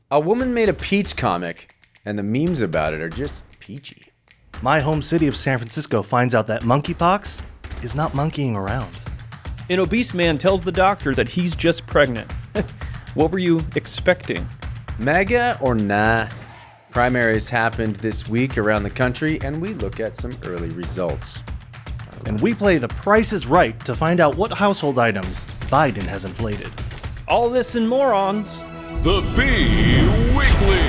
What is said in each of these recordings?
A woman made a peach comic, and the memes about it are just peachy. My home city of San Francisco finds out that monkeypox is not monkeying around. An obese man tells the doctor that he's just pregnant. What were you expecting? MAGA or nah? Primaries happened this week around the country, and we look at some early results. And we play The Price is Right to find out what household items Biden has inflated. All this and morons. The Bee Weekly.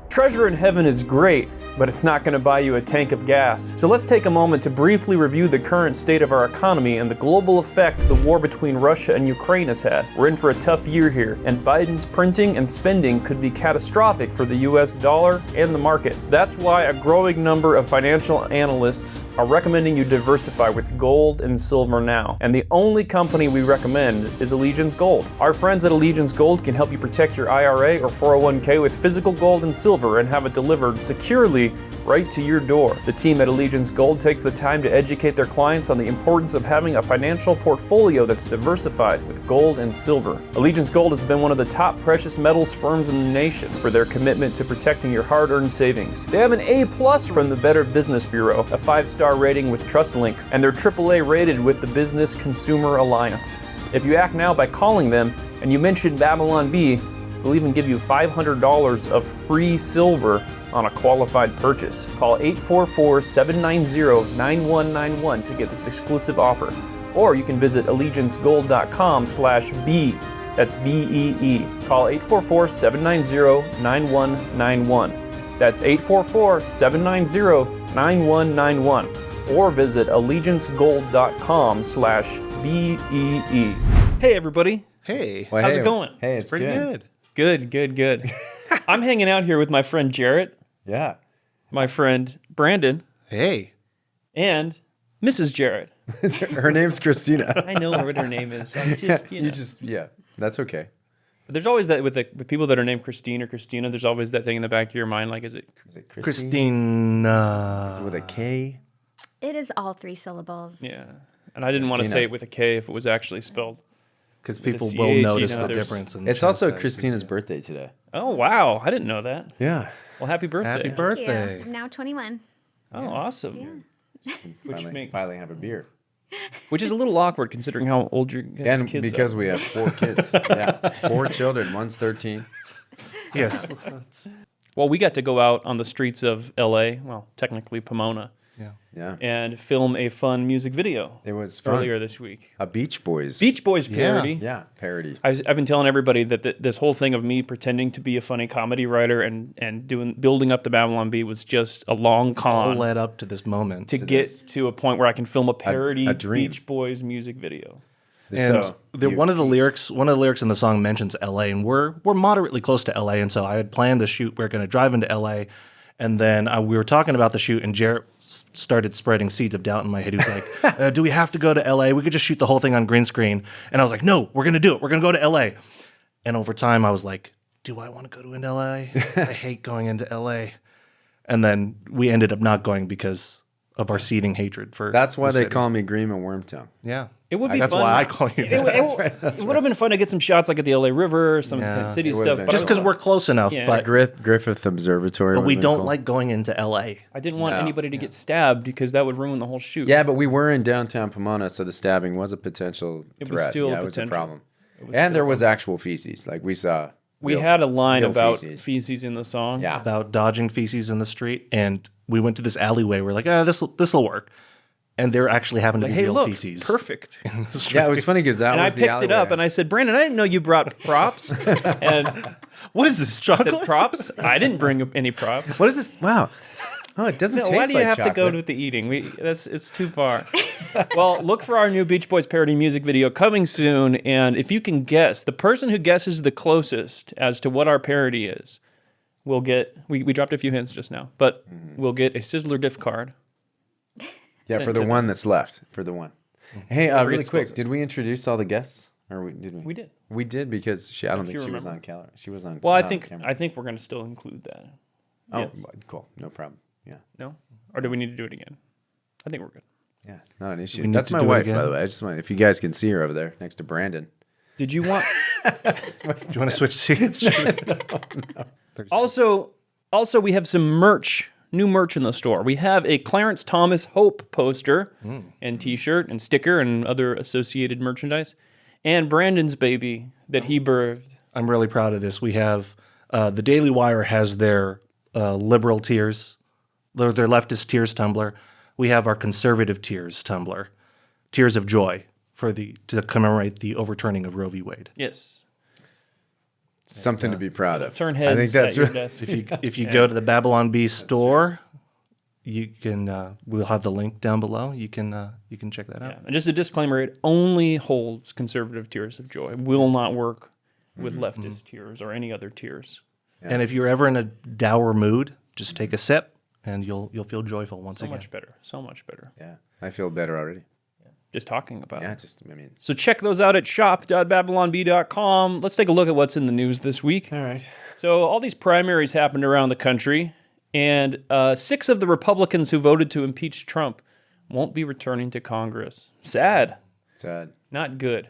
Treasure in heaven is great, but it's not going to buy you a tank of gas. So let's take a moment to briefly review the current state of our economy and the global effect the war between Russia and Ukraine has had. We're in for a tough year here, and Biden's printing and spending could be catastrophic for the US dollar and the market. That's why a growing number of financial analysts are recommending you diversify with gold and silver now. And the only company we recommend is Allegiance Gold. Our friends at Allegiance Gold can help you protect your IRA or 401k with physical gold and silver and have it delivered securely right to your door. The team at Allegiance Gold takes the time to educate their clients on the importance of having a financial portfolio that's diversified with gold and silver. Allegiance Gold has been one of the top precious metals firms in the nation for their commitment to protecting your hard-earned savings. They have an A+ from the Better Business Bureau, a 5-star rating with TrustLink, and they're AAA rated with the Business Consumer Alliance. If you act now by calling them and you mention Babylon Bee, they'll even give you $500 of free silver on a qualified purchase. Call 844-790-9191 to get this exclusive offer. Or you can visit allegiancegold.com/B. That's B-E-E. Call 844-790-9191. That's 844-790-9191. Or visit allegiancegold.com/BEE. Hey everybody. Hey. Well, How's hey, it going? Hey, it's Pretty good. Good. I'm hanging out here with my friend Jarret, Yeah. my friend Brandon, Hey. and Mrs. Jarret. Her name's Christina. I know what her name is. I'm just, you know. Yeah, that's okay. But there's always that with the people that are named Christine or Christina, there's always that thing in the back of your mind, like, is it Is it Christina. Is it with a K? It is all 3 syllables. Yeah. And I didn't want to Christina. say it with a K if it was actually spelled. Because With people a will CH, notice you know, the there's- difference. In It's also chastise. Christina's birthday today. Oh, wow. I didn't know that. Yeah. Well, happy birthday. Happy Thank you. birthday. I'm now 21. Oh, awesome. Finally have a beer. Which is a little awkward considering how old your guys' And kids because are. we have 4 kids. Yeah. 4 children. One's 13. Yes. Well, we got to go out on the streets of LA, well, technically Pomona, Yeah. and film a fun music video It was fun. earlier this week. A Beach Boys. Beach Boys parody. Yeah, parody. I've been telling everybody that this whole thing of me pretending to be a funny comedy writer and building up the Babylon Bee was just a long All con led up to this moment. to get to a point where I can film a parody a dream. Beach Boys music video. And So, one of the lyrics in the song mentions LA, and we're moderately close to LA, and so I had planned the shoot. We are going to drive into LA, and then we were talking about the shoot, and Jarret started spreading seeds of doubt in my head. He was like, "Do we have to go to LA? We could just shoot the whole thing on green screen." And I was like, "No, we're going to do it. We're going to go to LA." And over time, I was like, "Do I want to go to LA? I hate going into LA." And then we ended up not going because of our seething hatred for. That's why the they city. call me Green and Wormtown. Yeah, It would be That's fun. why I call you. That. It would have been fun to get some shots like at the LA River, some Tent City it would've stuff. been but Just I because was- we're close enough, Yeah. but Griffith Observatory. we would've been don't cool. like going into LA. I didn't want No. anybody to get stabbed because that would ruin the whole shoot. Yeah, but we were in downtown Pomona, so the stabbing was a potential It was threat. still yeah, a it was a potential. problem. It was And still there a was actual feces. Like we saw. We real- had a line real about feces. feces in the song. Yeah. About dodging feces in the street, and we went to this alleyway. We're like, this'll work, and there actually happened to Like, be hey, real look, feces. perfect. in the street. Yeah, it was funny because that And I was the picked it up alleyway. and I said, Brandon, I didn't know you brought props. And What is this chocolate? said, props? I didn't bring any props. What is this? Wow. Oh, it doesn't No, taste why do you like have chocolate. to go with the eating? It's too far. Well, look for our new Beach Boys parody music video coming soon. And if you can guess, the person who guesses the closest as to what our parody is will get. We dropped a few hints just now, but we'll get a Sizzler gift card. Yeah, for the to one that's left. For the one. Hey, Whoever really gets quick, closest. did we introduce all the guests? Or did we? We did. We did because I don't If think you she was remember. on camera. She was on. Well, I not on think camera. we're going to still include that. Oh, Yes. cool. No problem. Yeah. No? Or do we need to do it again? I think we're good. Yeah, not an issue. we need That's to my do it wife, again? by the way. I just want if you guys can see her over there next to Brandon. Did you want... Do you want to switch seats? Also, we have some merch, new merch in the store. We have a Clarence Thomas Hope poster and T-shirt and sticker and other associated merchandise, and Brandon's baby that he birthed. I'm really proud of this. We have the Daily Wire has their liberal tiers, their leftist tiers tumbler. We have our conservative tiers tumbler, Tears of Joy to commemorate the overturning of Roe v. Wade. Yes. Something to be proud of. Turn heads I think that's at your really, desk. If you go to the Babylon Bee store, you can. We'll have the link down below. You can check that out. Yeah. And just a disclaimer: it only holds conservative Tears of Joy. Will not work with leftist tiers or any other tiers. Yeah. And if you're ever in a dour mood, just take a sip, and you'll feel joyful once again. So much better. Yeah, I feel better already. Just talking about it. So check those out at shop.babylonbee.com. Let's take a look at what's in the news this week. All right. So all these primaries happened around the country, and 6 of the Republicans who voted to impeach Trump won't be returning to Congress. Sad. Not good.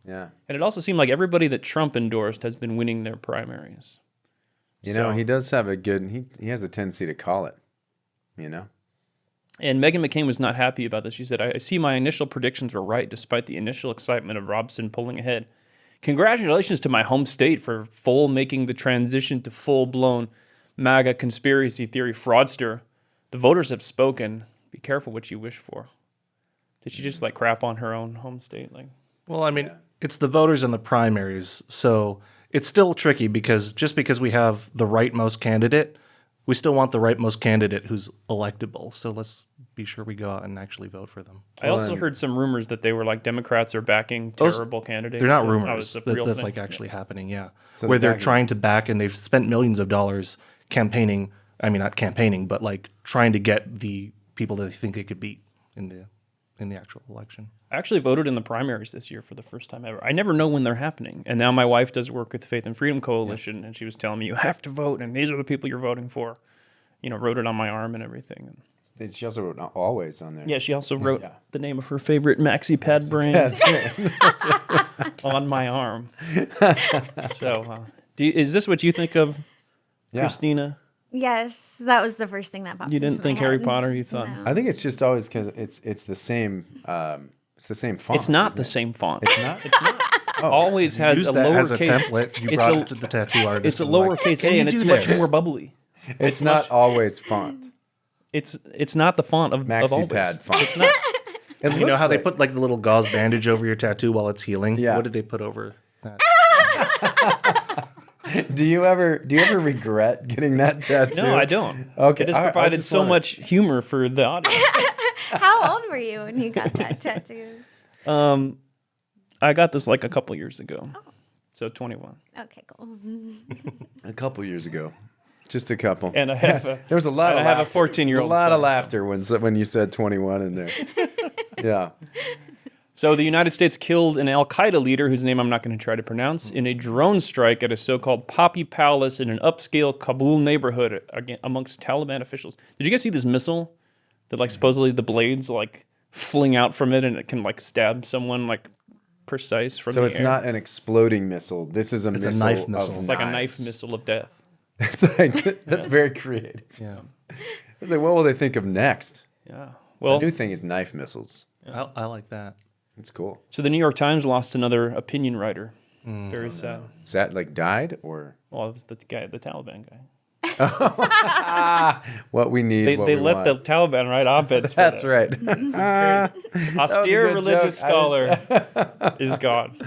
Yeah. And it also seemed like everybody that Trump endorsed has been winning their primaries. You know, he does have a good, he has a tendency to call it, you know? And Meghan McCain was not happy about this. She said, I see my initial predictions were right, despite the initial excitement of Robson pulling ahead. Congratulations to my home state for making the transition to full-blown MAGA conspiracy theory fraudster. The voters have spoken. Be careful what you wish for. Did she just crap on her own home state? Well, I mean, it's the voters in the primaries, so it's still tricky because just because we have the rightmost candidate, we still want the rightmost candidate who's electable. So let's be sure we go out and actually vote for them. I also heard some rumors that they were Democrats are backing terrible candidates. They're not rumors. That's actually happening, yeah. So where they're trying to back, and they've spent millions of dollars campaigning. I mean, not campaigning, but trying to get the people that they think they could beat in the actual election. I actually voted in the primaries this year for the first time ever. I never know when they're happening. And now my wife does work with the Faith and Freedom Coalition, and she was telling me, you have to vote, and these are the people you're voting for. Wrote it on my arm and everything. She also wrote Always on there. Yeah, she also wrote the name of her favorite maxi pad brand on my arm. So, is this what you think of, Christina? Yes, that was the first thing that popped. You didn't think Harry Potter? You thought? No. I think it's just always because it's the same. It's the same font. It's not the same font. It's not. It's not. Always has Use a that as a lowercase. template. You brought it to the tattoo artist. It's a lowercase a, and it's much more bubbly. It's not Always font. It's not the font of Maxi Always. pad font. It's not. You know how they put the little gauze bandage over your tattoo while it's healing? Yeah. What did they put over that? Do you ever regret getting that tattoo? No, I don't. Okay, It has provided so much humor for the audience. How old were you when you got that tattoo? I got this a couple years ago. Oh. So 21. Okay, cool. A couple years ago. Just a couple. And I have a, there was a lot of I have a 14-year-old There's a lot son, of laughter when you said 21 in there. Yeah. So the United States killed an Al-Qaeda leader, whose name I'm not going to try to pronounce, in a drone strike at a so-called Poppy Palace in an upscale Kabul neighborhood amongst Taliban officials. Did you guys see this missile that supposedly the blades fling out from it and it can stab someone precise from the air? So it's not an exploding missile. This is a knife missile. It's like a knife missile of death. That's very creative. Yeah. It's what will they think of next? Yeah. Well, the new thing is knife missiles. Yeah. I like that. It's cool. So the New York Times lost another opinion writer. Very sad. Is that died or? Well, it was the Taliban guy. What we need. They let the Taliban write op-eds. That's right. Austere religious scholar is gone.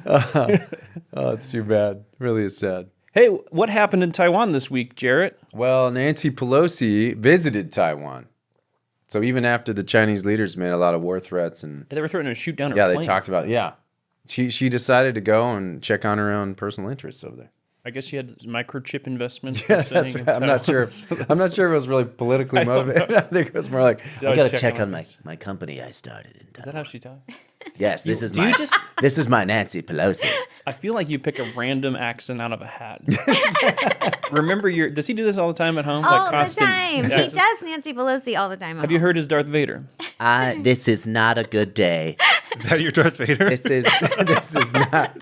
Oh, it's too bad. Really is sad. Hey, what happened in Taiwan this week, Jarret? Well, Nancy Pelosi visited Taiwan. So even after the Chinese leaders made a lot of war threats and they were threatening to shoot down her plane. plane. They talked about she decided to go and check on her own personal interests over there. I guess she had microchip investments. Yeah, that's right. I'm not sure if it was really politically motivated. I think it was more like I got to check on my company I started in Taiwan. Is that how she talked? Yes, this is my Nancy Pelosi. I feel like you pick a random accent out of a hat. Remember does he do this all the time at home? All the time. He does Nancy Pelosi all the time. Have you heard his Darth Vader? This is not a good day. Is that your Darth Vader? This is not.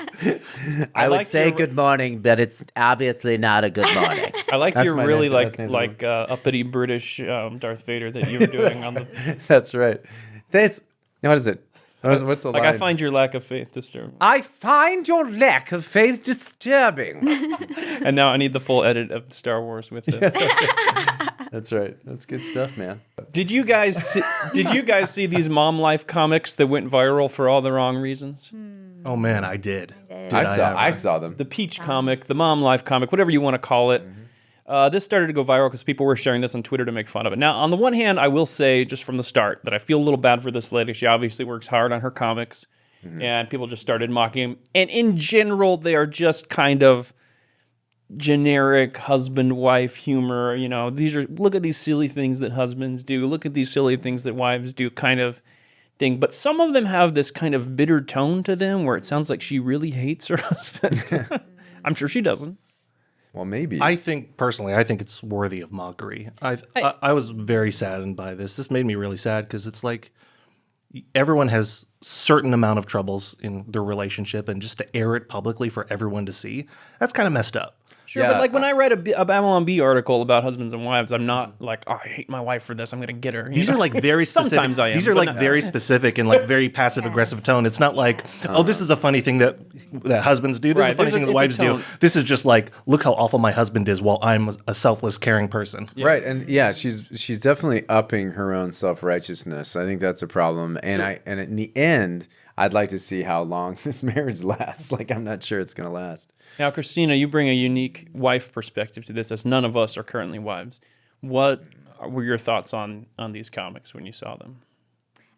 I would like say your- good morning, but it's obviously not a good morning. I liked That's your my really Nancy, that's Nancy. uppity British Darth Vader that you were doing on the. That's right. What is it? What's the Like, line? I find your lack of faith disturbing. I find your lack of faith disturbing. And now I need the full edit of Star Wars with this. That's right. That's good stuff, man. Did you guys see these mom life comics that went viral for all the wrong reasons? Oh man, I did. I saw them. The Peach comic, the mom life comic, whatever you want to call it. This started to go viral because people were sharing this on Twitter to make fun of it. Now, on the one hand, I will say just from the start that I feel a little bad for this lady. She obviously works hard on her comics, and people just started mocking him. And in general, they are just kind of generic husband-wife humor. You know, look at these silly things that husbands do. Look at these silly things that wives do kind of thing. But some of them have this kind of bitter tone to them where it sounds like she really hates her husband. I'm sure she doesn't. Well, maybe. I think it's worthy of mockery. I was very saddened by this. This made me really sad because it's like everyone has certain amount of troubles in their relationship, and just to air it publicly for everyone to see, that's kind of messed up. Sure, Yeah, but like when I read a Babylon Bee article about husbands and wives, I'm not like, oh, I hate my wife for this. I'm going to get her. These are like very specific. Sometimes I am, These are but like not- very specific and like very passive aggressive tone. It's not like, oh, this is a funny thing that husbands do. This is Right, a funny thing that it's a wives do. tone. This is just like, look how awful my husband is while I'm a selfless, caring person. Right, and yeah, she's definitely upping her own self-righteousness. I think that's a problem, and and in the end, I'd like to see how long this marriage lasts. Like, I'm not sure it's going to last. Now, Christina, you bring a unique wife perspective to this, as none of us are currently wives. What were your thoughts on these comics when you saw them?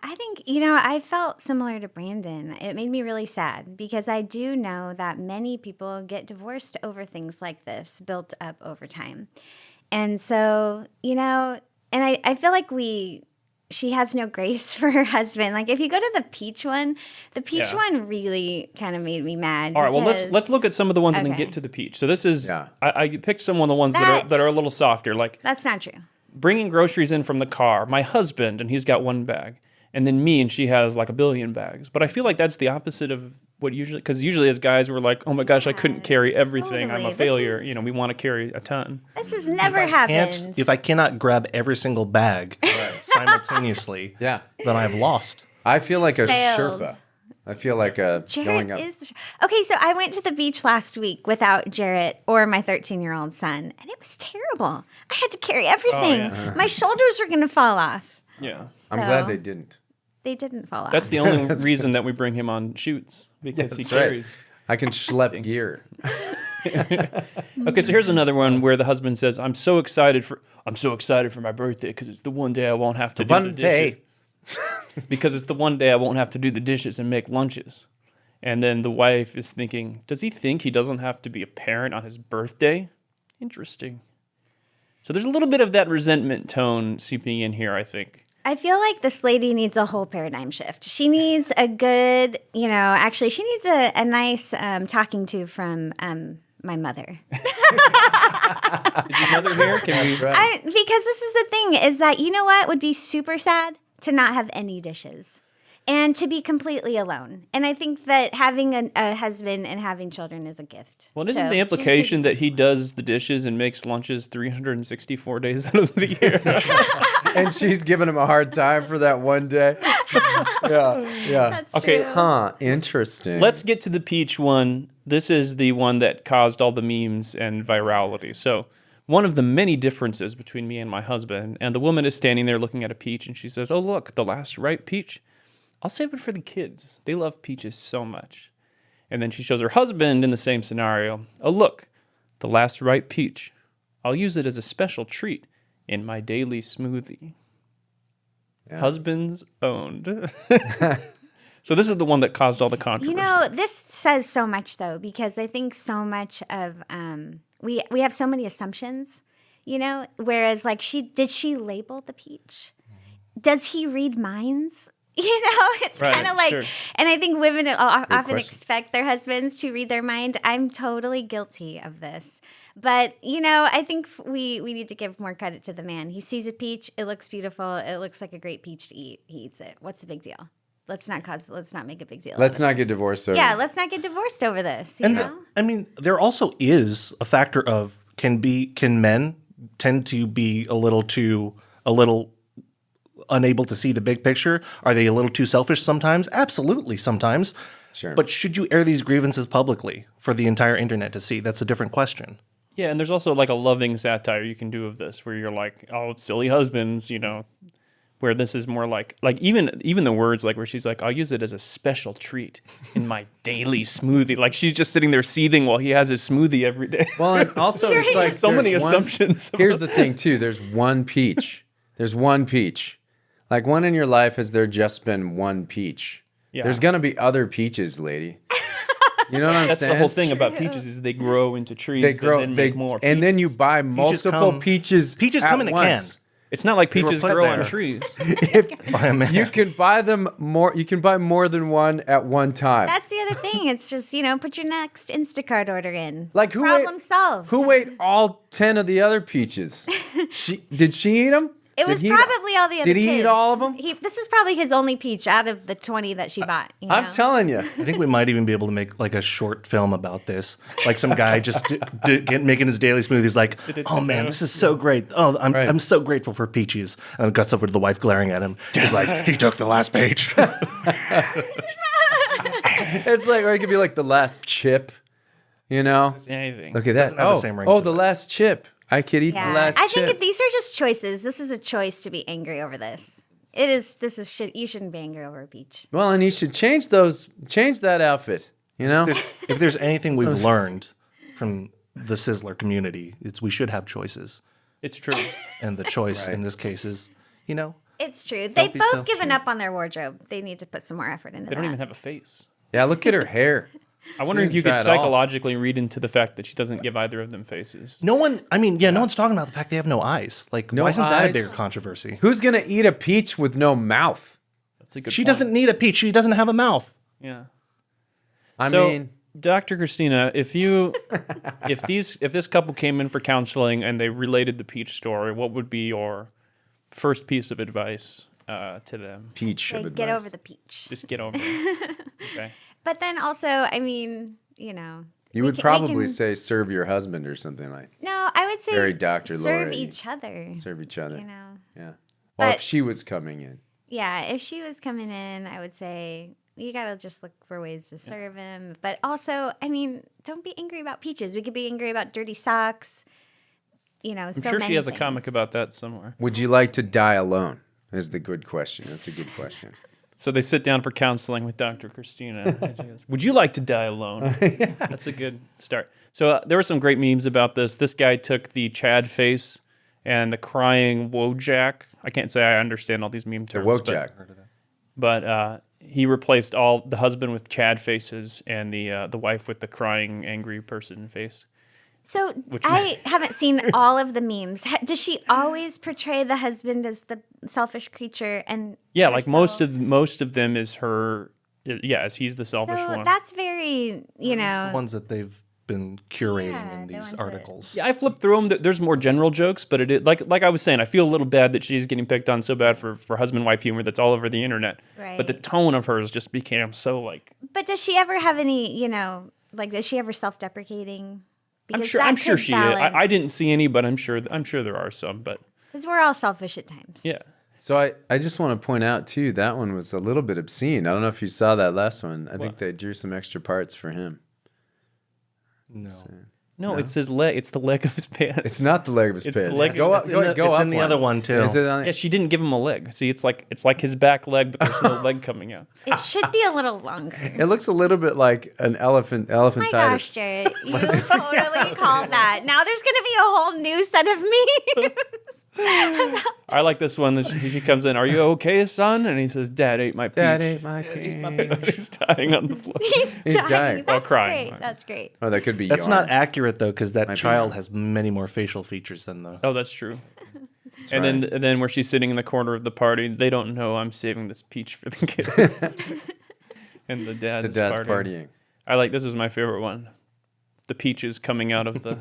I think, I felt similar to Brandon. It made me really sad because I do know that many people get divorced over things like this built up over time. And so, and I feel like she has no grace for her husband. Like, if you go to the peach one really kind of made me mad. All right, well, let's look at some of the ones and then Okay. get to the peach. So this is, Yeah. I picked some of the ones that are a little softer, like That's not true. bringing groceries in from the car. My husband, and he's got one bag. And then me, and she has like a billion bags. But I feel like that's the opposite of what because usually as guys, we're like, oh my gosh, I couldn't carry everything. I'm totally. a This failure. is- We want to carry a ton. This has never happened. If I cannot grab every single bag simultaneously, Yeah. then I've lost. I feel like a Failed. Sherpa. I feel like a going Jarret up. is okay. So I went to the beach last week without Jarret or my 13-year-old son, and it was terrible. I had to carry everything. yeah. My shoulders were going to fall off. Yeah. I'm So glad they didn't. They didn't fall off. That's the only reason that we bring him on shoots, because he That's right. carries. I can schlep gear. Okay, so here's another one where the husband says, I'm so excited for my birthday because it's the one day I won't have to do the One day. dishes. Because it's the one day I won't have to do the dishes and make lunches. And then the wife is thinking, does he think he doesn't have to be a parent on his birthday? Interesting. So there's a little bit of that resentment tone seeping in here, I think. I feel like this lady needs a whole paradigm shift. She needs a good, actually, she needs a nice talking to from my mother. Is your mother here? Can we? Because this is the thing, is that, you know what would be super sad? To not have any dishes and to be completely alone. And I think that having a husband and having children is a gift. Well, isn't So, the implication that he does the dishes and makes lunches 364 days out of the year? And she's giving him a hard time for that one day. Yeah. That's Okay, true. Huh. Interesting. Let's get to the peach one. This is the one that caused all the memes and virality. So one of the many differences between me and my husband, and the woman is standing there looking at a peach, and she says, oh, look, the last ripe peach. I'll save it for the kids. They love peaches so much. And then she shows her husband in the same scenario. Oh, look, the last ripe peach. I'll use it as a special treat in my daily smoothie. Yeah. Husbands owned. So this is the one that caused all the controversy. This says so much, though, because I think so much of we have so many assumptions, whereas like did she label the peach? Does he read minds? It's Right, kind of like, sure. and I think women often question. expect their husbands to read their mind. I'm totally guilty of this. But, I think we need to give more credit to the man. He sees a peach. It looks beautiful. It looks like a great peach to eat. He eats it. What's the big deal? let's not make a big deal. Let's not get divorced over. Yeah, let's not get divorced over this. You know? I mean, there also is a factor of can men tend to be a little unable to see the big picture? Are they a little too selfish sometimes? Absolutely, sometimes. Sure. But should you air these grievances publicly for the entire internet to see? That's a different question. Yeah, and there's also like a loving satire you can do of this, where you're like, "Oh, silly husbands," where this is more like even the words like where she's like, "I'll use it as a special treat in my daily smoothie." Like she's just sitting there seething while he has his smoothie every day. Well, and also it's like so many there's assumptions. Here's the thing too. There's one peach. There's one peach. Like, when in your life has there just been one peach? Yeah. There's gonna be other peaches, lady. You know what I'm That's saying? the whole thing about peaches is they grow into trees. They grow. and then make more. And then you peaches. buy multiple peaches. Peaches at come in a can. once. It's not like peaches put grow there. on trees. By a man. You can buy them more. You can buy more than one at one time. That's the other thing. It's just, put your next Instacart order in. Like, who Problem ate, solved. Who ate all 10 of the other peaches? Did she eat them? It was probably all the other Did he kids. eat all of them? This is probably his only peach out of the 20 that she bought. I'm telling you. I think we might even be able to make like a short film about this. Like some guy just making his daily smoothies like, "Oh man, this is so great. Oh, I'm so grateful for peaches." And cuts over to the wife glaring at him. He's like, "He took the last page." It's like, or it could be like the last chip, Anything. Look at that. Doesn't have the same ring to the it. last chip. I could eat the last I chip. think these are just choices. This is a choice to be angry over this. It is. This is shit. You shouldn't be angry over a peach. Well, and you should change that outfit, If there's anything we've learned from the Sizzler community, it's we should have choices. It's true. And the choice in this case is, It's true. They've be both given self-centered. up on their wardrobe. They need to put some more effort into They that. don't even have a face. Yeah, look at her hair. I wonder if you could psychologically read into the fact that she doesn't give either of them faces. no one's talking about the fact they have no eyes. Like, No why isn't that a eyes? bigger controversy? Who's going to eat a peach with no mouth? That's a good She point. doesn't need a peach. She doesn't have a mouth. Yeah. I So, mean, Dr. Christina, if this couple came in for counseling and they related the peach story, what would be your first piece of advice to them? peach of Like, advice. get over the peach. Just get over it. Okay. But then also, I mean, You we would can- probably say serve your husband or something like No, I would say Very Dr. serve Lori. each other. serve each other. Yeah. Well, if But- she was coming in. Yeah, if she was coming in, I would say you gotta just look for ways to serve him. But also, I mean, don't be angry about peaches. We could be angry about dirty socks. I'm sure she has a comic about that somewhere. Would you like to die alone? Is the good question. That's a good question. So they sit down for counseling with Dr. Christina. And she goes, "Would you like to die alone?" That's a good start. So there were some great memes about this. This guy took the Chad face and the crying Wojak. I can't say I understand all these meme The terms. Wojak. But he replaced all the husband with Chad faces and the wife with the crying angry person face. So I haven't seen all of the memes. Does she always portray the husband as the selfish creature? And Yeah, like most herself? of them is her. Yeah, as he's the selfish So one. that's very, The ones that they've been curating Yeah, in the these ones that- articles. Yeah, I flipped through them. There's more general jokes, but it like I was saying, I feel a little bad that she's getting picked on so bad for husband-wife humor that's all over the internet. But the Right. tone of hers just became so like. But does she ever have any, is she ever self-deprecating? I'm Because sure. that I'm sure could she is. I balance- didn't see any, but I'm sure there are some. But Because we're all selfish at times. yeah, So I just want to point out, too, that one was a little bit obscene. I don't know if you saw that last one. I think they drew some extra parts for him. no, it's his leg. It's the leg of his pants. It's not the leg of his It's the pants. leg- Go up, It's go, in the- go it's up in the other one, too. Is it on Yeah, she didn't give him a leg. See, it's like his back leg, but there's no leg coming out. It should be a little longer. It looks a little bit like an elephantitis. Oh my gosh, Jarret, you totally called that. Now there's going to be a whole new set of memes. I like this one. She comes in. "Are you okay, son?" And he says, "Dad ate my peach." Dad ate my peach. He's dying on the floor. He's dying. dying. While That's crying. great. That's great. Oh, that could be That's yarn. not accurate, though, because that be child yarn. has many more facial features than the... Oh, that's true. And then where she's sitting in the corner of the party, they don't know I'm saving this peach for the kids. And the dad's partying. I like this is my favorite one. The peaches coming out of the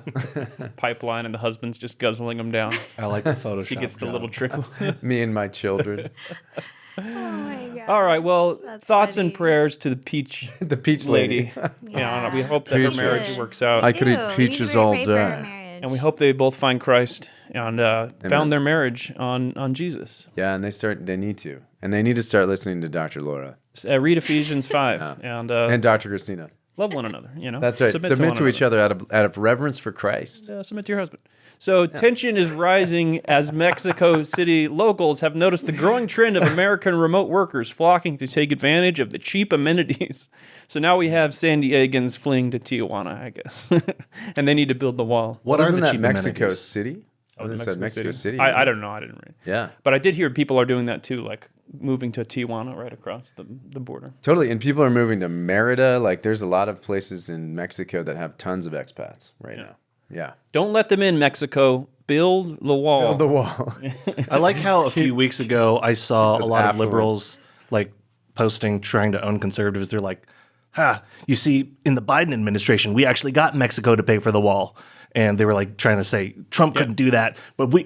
pipeline, and the husband's just guzzling them down. I like the Photoshop She gets the job. little trickle. Me and my children. Oh my gosh. All right. Well, That's thoughts funny. and prayers to the peach The peach lady. Yeah, we hope that her Peaches. marriage works out. I could eat We need to peaches pray all for her day. marriage. And we hope they both find Christ and found their marriage on Jesus. Yeah, and they need to. And they need to start listening to Dr. Laura. Read Ephesians 5 And Dr. Christina. love one another. That's right. Submit to each other out of reverence for Christ. Submit to your husband. So tension is rising as Mexico City locals have noticed the growing trend of American remote workers flocking to take advantage of the cheap amenities. So now we have San Diegans fleeing to Tijuana, I guess. And they need to build the wall. What are Wasn't the that cheap Mexico amenities? City? I was Mexico Mexico City. I don't know. I didn't read. Yeah. But I did hear people are doing that too, like moving to Tijuana right across the border. Totally. And people are moving to Merida. Like, there's a lot of places in Mexico that have tons of expats right now. Yeah. Don't let them in, Mexico. Build the wall. Build the wall. I like how a few weeks ago I saw a lot of affluent. liberals like posting trying to own conservatives. They're like, you see, in the Biden administration, we actually got Mexico to pay for the wall. And they were like trying to say Trump couldn't do that, but we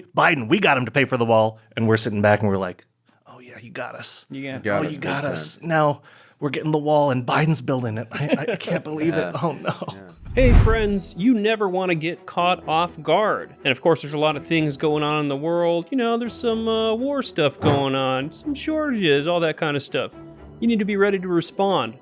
got him to pay for the wall. And we're sitting back and we're like, oh yeah, you got us. Yeah. Got Oh, us you got big us. Now we're getting the wall and Biden's building it. I can't believe it. Oh no. Hey friends, you never want to get caught off guard. And of course, there's a lot of things going on in the world. You know, there's some war stuff going on, some shortages, all that kind of stuff. You need to be ready to respond.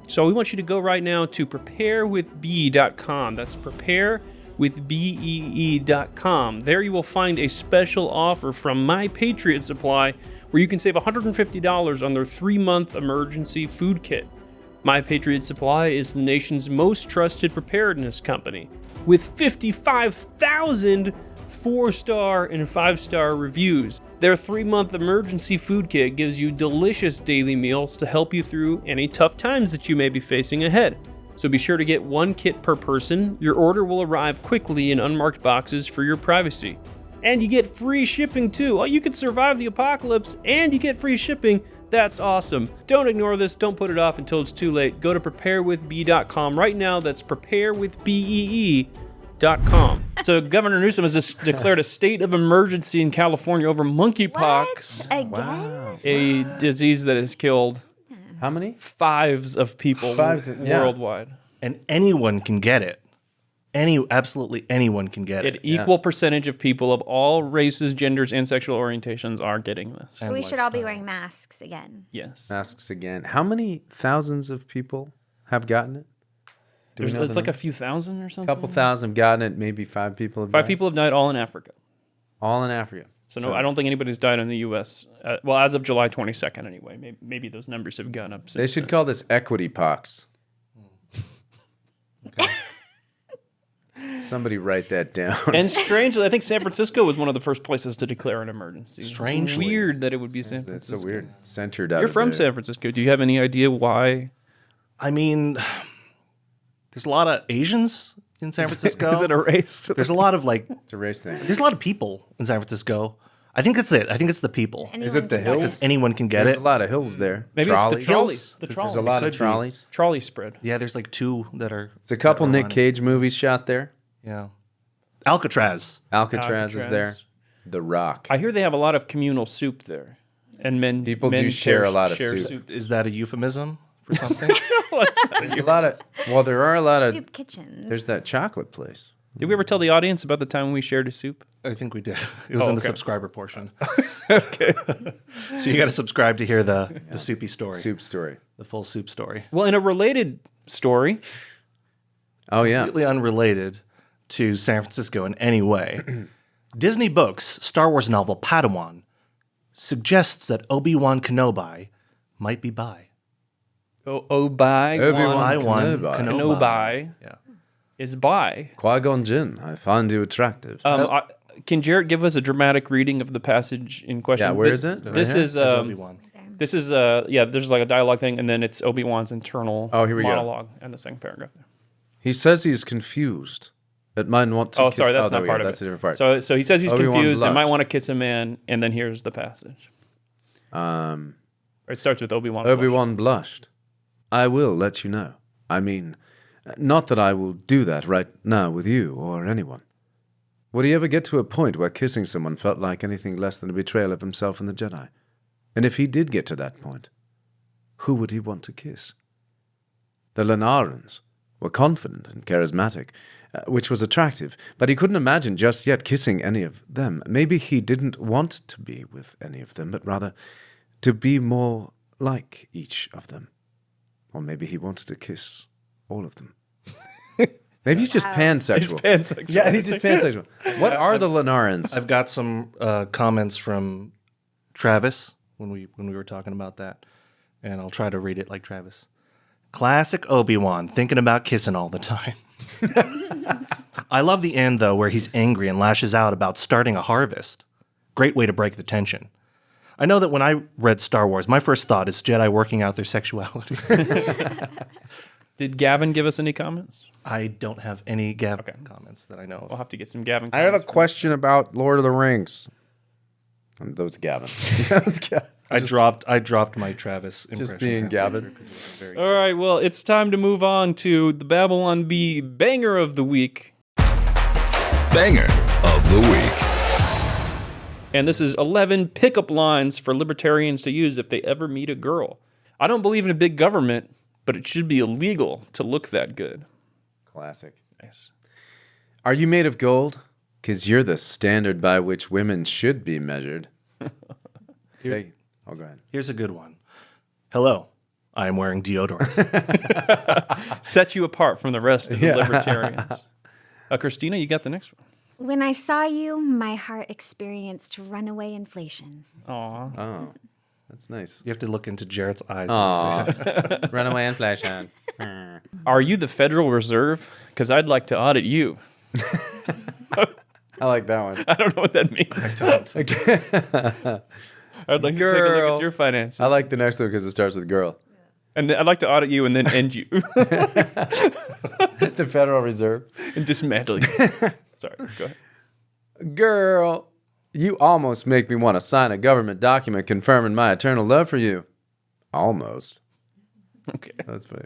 So we want you to go right now to preparewithbee.com. That's preparewithbee.com. There you will find a special offer from My Patriot Supply where you can save $150 on their 3-month emergency food kit. My Patriot Supply is the nation's most trusted preparedness company, with 55,000 4-star and 5-star reviews. Their 3-month emergency food kit gives you delicious daily meals to help you through any tough times that you may be facing ahead. So be sure to get 1 kit per person. Your order will arrive quickly in unmarked boxes for your privacy. And you get free shipping too. Oh, you can survive the apocalypse and you get free shipping. That's awesome. Don't ignore this. Don't put it off until it's too late. Go to preparewithbee.com right now. That's preparewithbee.com. So Governor Newsom has just declared a state of emergency in California over monkeypox, Again? a disease that has killed How many? fives of people worldwide. And anyone can get it. Absolutely anyone can get An it. equal percentage of people of all races, genders, and sexual orientations are getting this. And We should all be wearing lifestyles. masks again. Yes. Masks again. How many thousands of people have gotten it? Do we know It's the like a number? few thousand or something. Couple thousand have gotten it. Maybe 5 people have 5 died. people have died, all in Africa. All in Africa. So no, I don't think anybody's died in the U.S. Well, as of July 22nd, anyway. Maybe those numbers have gone up. They Since should then. call this equity pox. Okay. Somebody write that down. And strangely, I think San Francisco was one of the first places to declare an emergency. It's Strangely. weird that it would be San That's Francisco. so weird. Centered out You're of from there. San Francisco. Do you have any idea why? I mean, there's a lot of Asians in San Francisco. Is it a race? There's a lot of It's a race thing. there's a lot of people in San Francisco. I think that's it. I think it's the people. Is it the Anyone can get hills? Anyone can get There's it. a lot of hills there. Maybe trolleys. it's the trolleys. The There's trolleys. a lot of Could be. trolleys. Trolley spread. Yeah, there's like 2 that are. There's a couple that are Nick running. Cage movies shot there. Yeah. Alcatraz. Alcatraz is there. Alcatraz. The Rock. I hear they have a lot of communal soup there, and men People men do share a lot of soup. Is that a euphemism for something? There's a lot of. Well, there are a lot of. soup kitchens. There's that chocolate place. Did we ever tell the audience about the time we shared a soup? I think we did. It was in the okay. subscriber portion. Okay. So you got to subscribe to hear the soupy story, Soup story. the full soup story. Well, in a related story, Oh yeah. Completely unrelated to San Francisco in any way. Disney Books' Star Wars novel Padawan suggests that Obi-Wan Kenobi might be bi. Obi-Wan Obi-Wan Kenobi. Kenobi Yeah. is bi. Qui-Gon Jinn, I find you attractive. Can Jarret give us a dramatic reading of the passage in question? Yeah, where is it? This Right here? is As Obi-Wan. this is there's like a dialogue thing, and then it's Obi-Wan's internal Oh, here we go. monologue in the second paragraph there. He says he's confused. That might want to. Oh, kiss. sorry, that's there not we part go. of That's it. a different part. So he says he's Obi-Wan confused and might blushed. want to kiss a man, and then here's the passage. Or it starts with Obi-Wan. blushed. Obi-Wan blushed. I will let you know. I mean, not that I will do that right now with you or anyone. Would he ever get to a point where kissing someone felt like anything less than a betrayal of himself and the Jedi? And if he did get to that point, who would he want to kiss? The Lenarans were confident and charismatic, which was attractive, but he couldn't imagine just yet kissing any of them. Maybe he didn't want to be with any of them, but rather to be more like each of them. Or maybe he wanted to kiss all of them. Maybe he's just pansexual. He's pansexual. Yeah, he's just pansexual. What are the Lenarans? I've got some comments from Travis when we were talking about that, and I'll try to read it like Travis. Classic Obi-Wan, thinking about kissing all the time. I love the end, though, where he's angry and lashes out about starting a harvest. Great way to break the tension. I know that when I read Star Wars, my first thought is Jedi working out their sexuality. Did Gavin give us any comments? I don't have any Gavin comments that I know of. We'll have to get some Gavin I have a comments. question about Lord of the Rings. That was Gavin. That was Gavin. I dropped my Travis impression. Just being Gavin. All right, well, it's time to move on to the Babylon Bee Banger of the Week. Banger of the week. And this is 11 pickup lines for libertarians to use if they ever meet a girl. I don't believe in a big government, but it should be illegal to look that good. Classic. Nice. Are you made of gold? Because you're the standard by which women should be measured. Okay. Oh, go ahead. Here's a good one. Hello, I am wearing deodorant. Set you apart from the rest of the libertarians. Christina, you got the next one. When I saw you, my heart experienced runaway inflation. Aw. Oh, that's nice. You have to look into Jarret's eyes as you say that. Runaway inflation. Are you the Federal Reserve? Because I'd like to audit you. I like that one. I don't know what that means. I'd like to take a look at your finances. I like the next one because it starts with girl. And I'd like to audit you and then end you. The Federal Reserve. And dismantle you. Sorry, go ahead. Girl, you almost make me want to sign a government document confirming my eternal love for you. Almost. Okay. That's funny.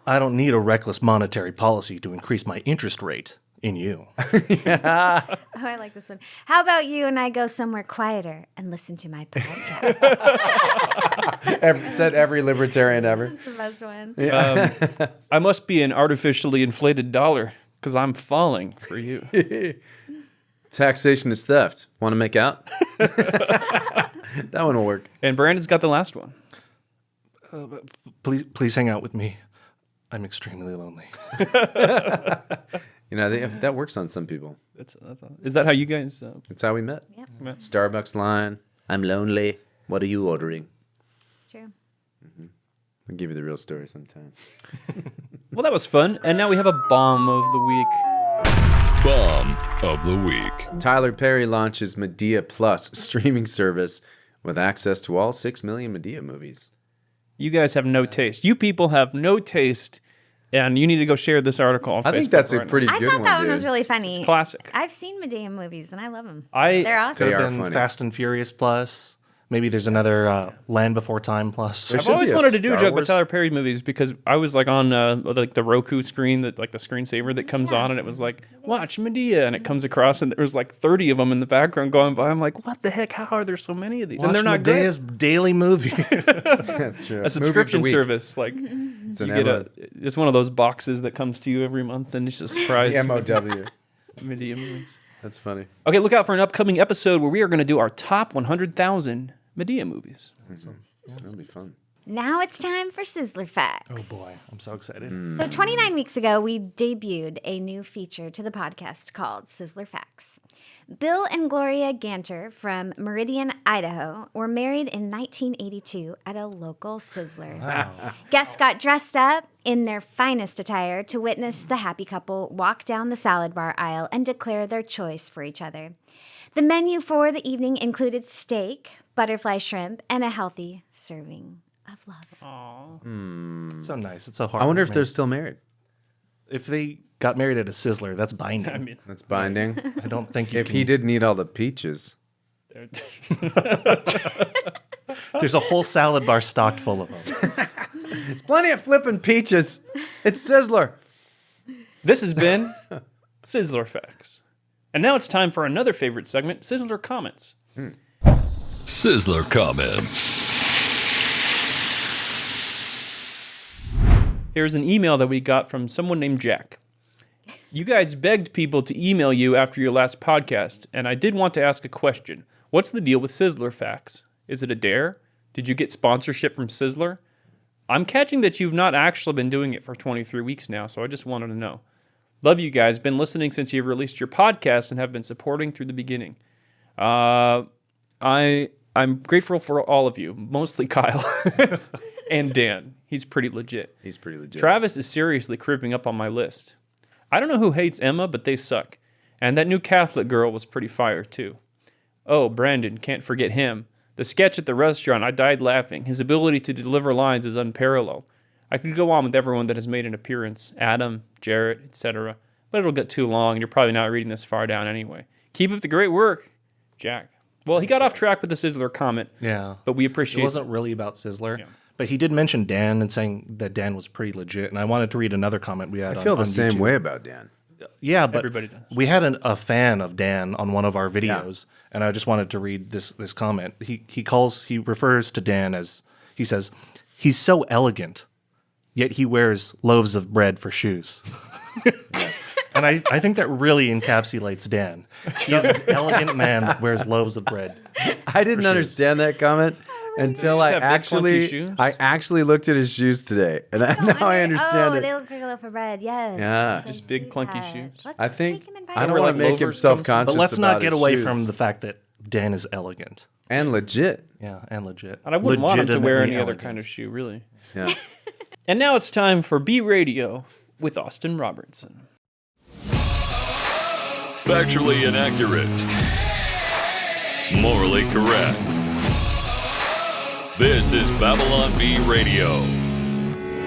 I don't need a reckless monetary policy to increase my interest rate in you. Oh, I like this one. How about you and I go somewhere quieter and listen to my podcast? Said every libertarian ever. That's the best one. I must be an artificially inflated dollar because I'm falling for you. Taxation is theft. Want to make out? That one will work. And Brandon's got the last one. Please hang out with me. I'm extremely lonely. You know, that works on some people. Is that how you guys? That's how we met. Yep, Starbucks line. I'm lonely. What are you ordering? it's true. I'll give you the real story sometime. Well, that was fun. And now we have a bomb of the week. Bomb of the week. Tyler Perry launches Medea Plus streaming service with access to all 6 million Medea movies. You guys have no taste. You people have no taste. And you need to go share this article on Facebook. I think that's a right pretty I good thought one, that dude. one was really funny. classic. I've seen Medea movies and I love them. I- They're awesome. Could They have are been funny. Fast and Furious Plus. Maybe there's another Land Before Time Plus. There I've should always be a wanted to do a Star joke Wars. with Tyler Perry movies because I was like on like the Roku screen, that like the screensaver that comes on, and it was like, watch Medea, and it comes across, and there's like 30 of them in the background going by. I'm like, what the heck? How are there so many of these? Watch And they're not Medea's daily movie. That's true. good. A subscription service, like It's an you get it's one of those boxes that comes to you every month, and it's a surprise. MOW. Medea movies. That's funny. Okay, look out for an upcoming episode where we are going to do our top 100,000 Medea movies. That'll be fun. Now it's time for Sizzler Facts. Oh boy, I'm so excited. So 29 weeks ago, we debuted a new feature to the podcast called Sizzler Facts. Bill and Gloria Ganter from Meridian, Idaho, were married in 1982 at a local Sizzler. Wow. Guests got dressed up in their finest attire to witness the happy couple walk down the salad bar aisle and declare their choice for each other. The menu for the evening included steak, butterfly shrimp, and a healthy serving of love. So nice. It's so hard. I wonder if they're still married. If they got married at a Sizzler, that's binding. I mean, That's binding. I don't think you If can. he didn't eat all the peaches. There's a whole salad bar stocked full of them. Plenty of flipping peaches. It's Sizzler. this has been Sizzler Facts. And now it's time for another favorite segment, Sizzler Comments. Sizzler comments. Here's an email that we got from someone named Jack. You guys begged people to email you after your last podcast, and I did want to ask a question. What's the deal with Sizzler Facts? Is it a dare? Did you get sponsorship from Sizzler? I'm catching that you've not actually been doing it for 23 weeks now, so I just wanted to know. Love you guys. Been listening since you've released your podcast and have been supporting through the beginning. I'm grateful for all of you, mostly Kyle and Dan. He's pretty legit. Travis is seriously creeping up on my list. I don't know who hates Emma, but they suck. And that new Catholic girl was pretty fire, too. Oh, Brandon, can't forget him. The sketch at the restaurant, I died laughing. His ability to deliver lines is unparalleled. I could go on with everyone that has made an appearance. Adam, Jarret, etc. But it'll get too long, and you're probably not reading this far down anyway. Keep up the great work, Jack. Well, he got off track with the Sizzler comment. Yeah. But we appreciate it. It wasn't really about Sizzler. Yeah. But he did mention Dan and saying that Dan was pretty legit. And I wanted to read another comment we had I feel on the same YouTube. way about Dan. Yeah, but everybody does. We had a fan of Dan on one of our videos, and I just wanted to read this comment. He refers to Dan as, he says, he's so elegant, yet he wears loaves of bread for shoes. And I think that really encapsulates Dan. He's an elegant man that wears loaves of bread. I didn't understand that comment until I actually looked at his shoes today, and now I understand it. They look like a loaf of bread. Yes. Yeah. Just big clunky shoes. I think I I don't want to make him self-conscious. But let's not about get his away shoes. from the fact that Dan is elegant. And legit. Yeah, and legit. And I wouldn't want him to wear any Legitimately other elegant. kind of shoe, really. Yeah. And now it's time for B Radio with Austin Robertson. Factually inaccurate. Morally correct. This is Babylon Bee Radio.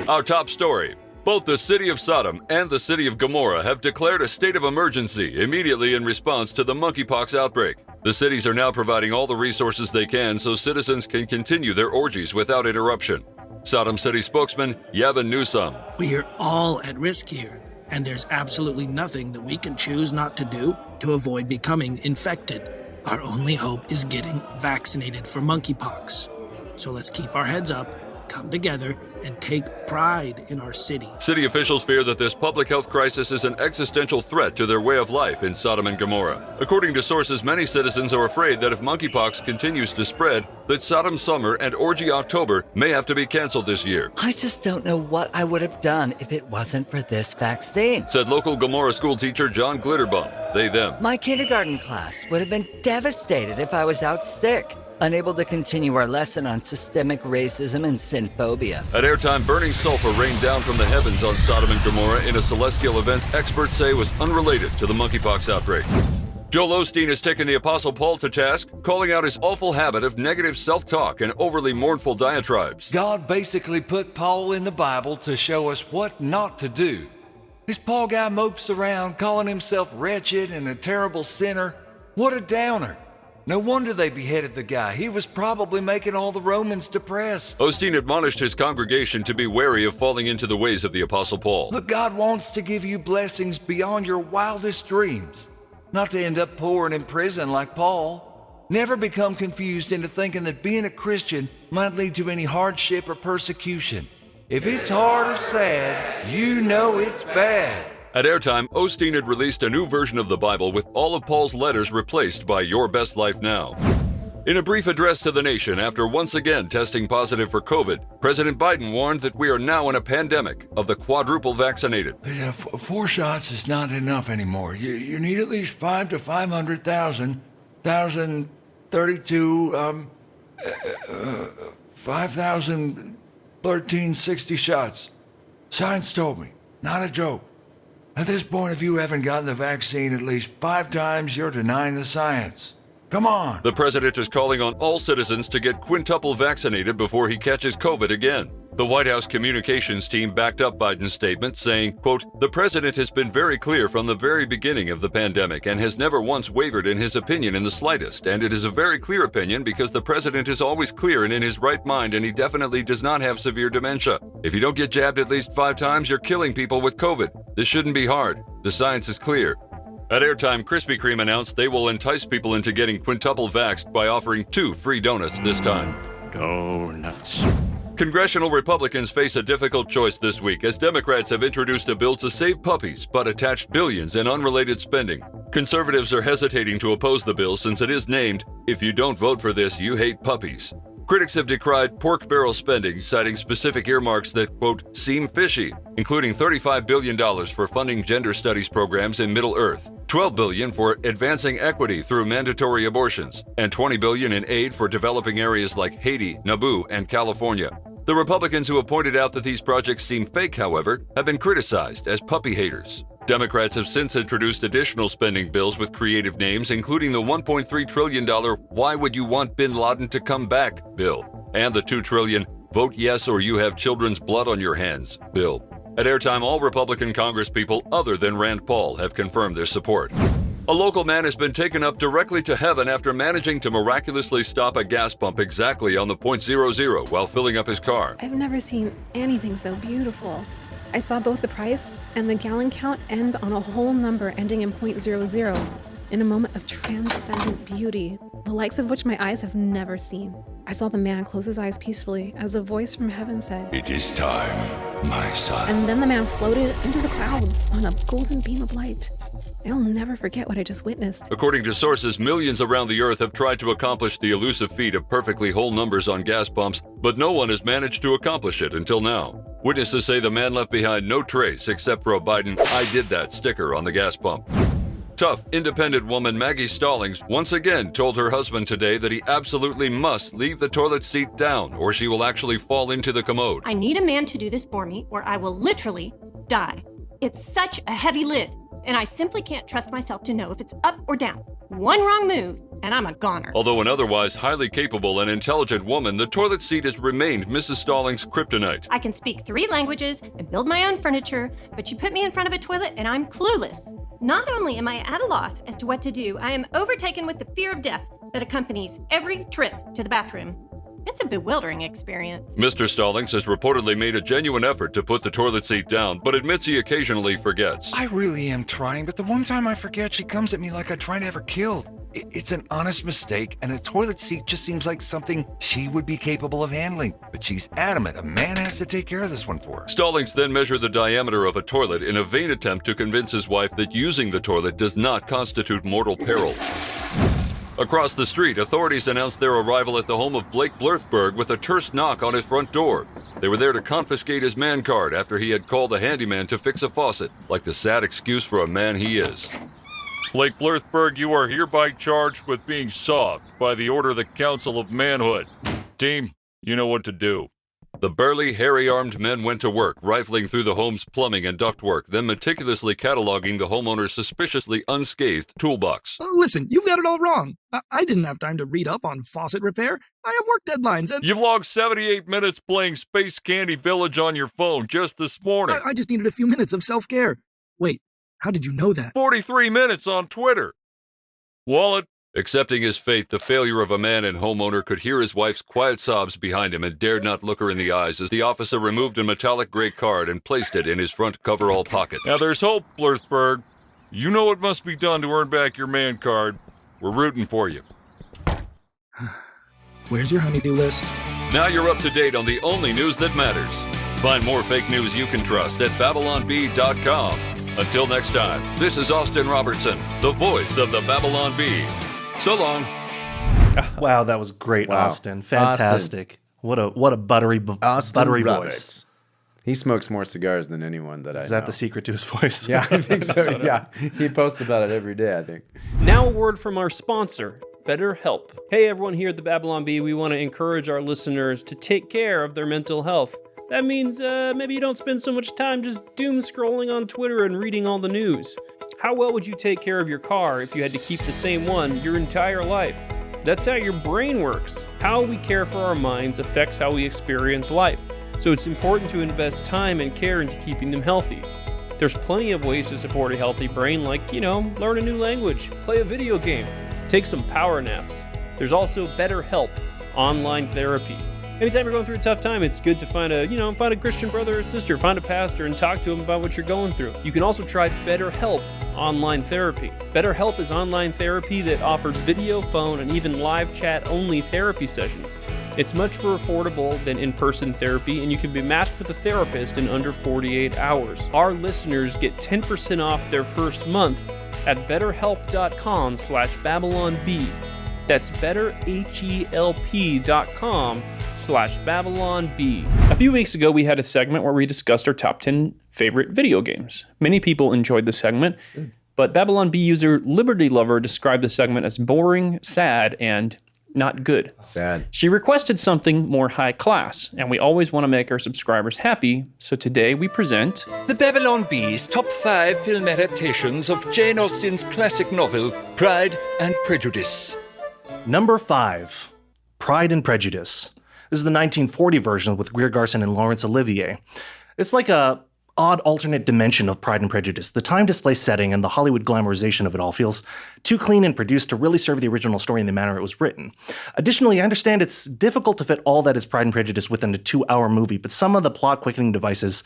Our top story. Both the city of Sodom and the city of Gomorrah have declared a state of emergency immediately in response to the monkeypox outbreak. The cities are now providing all the resources they can so citizens can continue their orgies without interruption. Sodom City spokesman Yavin Newsom. We are all at risk here, and there's absolutely nothing that we can choose not to do to avoid becoming infected. Our only hope is getting vaccinated for monkeypox. So let's keep our heads up, come together, and take pride in our city. City officials fear that this public health crisis is an existential threat to their way of life in Sodom and Gomorrah. According to sources, many citizens are afraid that if monkeypox continues to spread, that Sodom Summer and Orgy October may have to be canceled this year. I just don't know what I would have done if it wasn't for this vaccine. Said local Gomorrah school teacher John Glitterbum. They, them. My kindergarten class would have been devastated if I was out sick, unable to continue our lesson on systemic racism and sinphobia. At airtime, burning sulfur rained down from the heavens on Sodom and Gomorrah in a celestial event experts say was unrelated to the monkeypox outbreak. Joel Osteen has taken the Apostle Paul to task, calling out his awful habit of negative self-talk and overly mournful diatribes. God basically put Paul in the Bible to show us what not to do. This Paul guy mopes around calling himself wretched and a terrible sinner. What a downer. No wonder they beheaded the guy. He was probably making all the Romans depressed. Osteen admonished his congregation to be wary of falling into the ways of the Apostle Paul. Look, God wants to give you blessings beyond your wildest dreams. Not to end up poor and in prison like Paul. Never become confused into thinking that being a Christian might lead to any hardship or persecution. If it's hard or sad, you know it's bad. At airtime, Osteen had released a new version of the Bible with all of Paul's letters replaced by Your Best Life Now. In a brief address to the nation after once again testing positive for COVID, President Biden warned that we are now in a pandemic of the quadruple vaccinated. 4 shots is not enough anymore. You need at least 5 to 500,000, 1,032, 5,013, 60 shots. Science told me, not a joke. At this point, if you haven't gotten the vaccine at least 5 times, you're denying the science. Come on. The president is calling on all citizens to get quintuple vaccinated before he catches COVID again. The White House communications team backed up Biden's statement, saying, quote, "The president has been very clear from the very beginning of the pandemic and has never once wavered in his opinion in the slightest, and it is a very clear opinion because the president is always clear and in his right mind and he definitely does not have severe dementia. If you don't get jabbed at least 5 times, you're killing people with COVID. This shouldn't be hard. The science is clear." At airtime, Krispy Kreme announced they will entice people into getting quintuple vaxxed by offering 2 free donuts this time. Donuts. Congressional Republicans face a difficult choice this week as Democrats have introduced a bill to save puppies but attached billions in unrelated spending. Conservatives are hesitating to oppose the bill since it is named, "If you don't vote for this, you hate puppies." Critics have decried pork barrel spending, citing specific earmarks that, quote, seem fishy, including $35 billion for funding gender studies programs in Middle Earth, $12 billion for advancing equity through mandatory abortions, and $20 billion in aid for developing areas like Haiti, Naboo, and California. The Republicans who have pointed out that these projects seem fake, however, have been criticized as puppy haters. Democrats have since introduced additional spending bills with creative names, including the $1.3 trillion Why Would You Want Bin Laden to Come Back bill and the $2 trillion Vote Yes or You Have Children's Blood on Your Hands bill. At airtime, all Republican congresspeople other than Rand Paul have confirmed their support. A local man has been taken up directly to heaven after managing to miraculously stop a gas pump exactly on the .00 while filling up his car. I've never seen anything so beautiful. I saw both the price and the gallon count end on a whole number ending in .00, in a moment of transcendent beauty, the likes of which my eyes have never seen. I saw the man close his eyes peacefully as a voice from heaven said, It is time, my son. and then the man floated into the clouds on a golden beam of light. I'll never forget what I just witnessed. According to sources, millions around the earth have tried to accomplish the elusive feat of perfectly whole numbers on gas pumps, but no one has managed to accomplish it until now. Witnesses say the man left behind no trace except for a Biden "I did that" sticker on the gas pump. Tough, independent woman Maggie Stallings once again told her husband today that he absolutely must leave the toilet seat down or she will actually fall into the commode. I need a man to do this for me or I will literally die. It's such a heavy lid, and I simply can't trust myself to know if it's up or down. One wrong move, and I'm a goner. Although an otherwise highly capable and intelligent woman, the toilet seat has remained Mrs. Stallings' kryptonite. I can speak 3 languages and build my own furniture, but you put me in front of a toilet and I'm clueless. Not only am I at a loss as to what to do, I am overtaken with the fear of death that accompanies every trip to the bathroom. It's a bewildering experience. Mr. Stallings has reportedly made a genuine effort to put the toilet seat down, but admits he occasionally forgets. I really am trying, but the one time I forget, she comes at me like I tried to have her killed. It's an honest mistake, and a toilet seat just seems like something she would be capable of handling. But she's adamant a man has to take care of this one for her. Stallings then measured the diameter of a toilet in a vain attempt to convince his wife that using the toilet does not constitute mortal peril. Across the street, authorities announced their arrival at the home of Blake Blurthberg with a terse knock on his front door. They were there to confiscate his man card after he had called a handyman to fix a faucet, like the sad excuse for a man he is. Blake Blurthberg, you are hereby charged with being soft by the order of the Council of Manhood. Team, you know what to do. The burly, hairy-armed men went to work, rifling through the home's plumbing and ductwork, then meticulously cataloging the homeowner's suspiciously unscathed toolbox. Listen, you've got it all wrong. I didn't have time to read up on faucet repair. I have work deadlines and... You've logged 78 minutes playing Space Candy Village on your phone just this morning. I just needed a few minutes of self-care. Wait, how did you know that? 43 minutes on Twitter. Wallet. Accepting his fate, the failure of a man and homeowner could hear his wife's quiet sobs behind him and dared not look her in the eyes as the officer removed a metallic gray card and placed it in his front coverall pocket. Now there's hope, Blurthberg. You know what must be done to earn back your man card. We're rooting for you. Where's your honeydew list? Now you're up to date on the only news that matters. Find more fake news you can trust at BabylonB.com. Until next time, this is Austin Robertson, the voice of the Babylon Bee. So long. Wow, that was great, Wow. Austin. Fantastic. What a buttery Austin voice. Roberts. He smokes more cigars than anyone that I know. Is that the secret to his voice? Yeah, I think so. Yeah, he posts about it every day, I think. Now a word from our sponsor, BetterHelp. Hey everyone here at the Babylon Bee, we want to encourage our listeners to take care of their mental health. That means maybe you don't spend so much time just doom scrolling on Twitter and reading all the news. How well would you take care of your car if you had to keep the same one your entire life? That's how your brain works. How we care for our minds affects how we experience life. So it's important to invest time and care into keeping them healthy. There's plenty of ways to support a healthy brain, like, learn a new language, play a video game, take some power naps. There's also BetterHelp, online therapy. Anytime you're going through a tough time, it's good to find a Christian brother or sister, find a pastor, and talk to them about what you're going through. You can also try BetterHelp online therapy. BetterHelp is online therapy that offers video, phone, and even live chat-only therapy sessions. It's much more affordable than in-person therapy, and you can be matched with a therapist in under 48 hours. Our listeners get 10% off their first month at betterhelp.com/BabylonB. That's betterhelp.com/BabylonB. A few weeks ago, we had a segment where we discussed our top 10 favorite video games. Many people enjoyed the segment, but Babylon B user Liberty Lover described the segment as boring, sad, and not good. Sad. She requested something more high class, and we always want to make our subscribers happy, so today we present The Babylon Bee's top 5 film adaptations of Jane Austen's classic novel, Pride and Prejudice. Number 5, Pride and Prejudice. This is the 1940 version with Greer Garson and Laurence Olivier. It's like a odd alternate dimension of Pride and Prejudice. The time-displaced setting and the Hollywood glamorization of it all feels too clean and produced to really serve the original story in the manner it was written. Additionally, I understand it's difficult to fit all that is Pride and Prejudice within a 2-hour movie, but some of the plot-quickening devices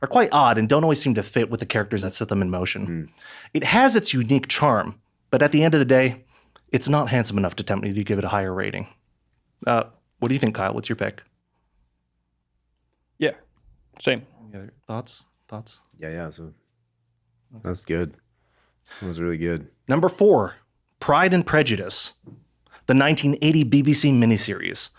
are quite odd and don't always seem to fit with the characters that set them in motion. It has its unique charm, but at the end of the day, it's not handsome enough to tempt me to give it a higher rating. What do you think, Kyle? What's your pick? Yeah, same. Any other thoughts? Yeah. So that's good. That was really good. Number 4, Pride and Prejudice, the 1980 BBC miniseries.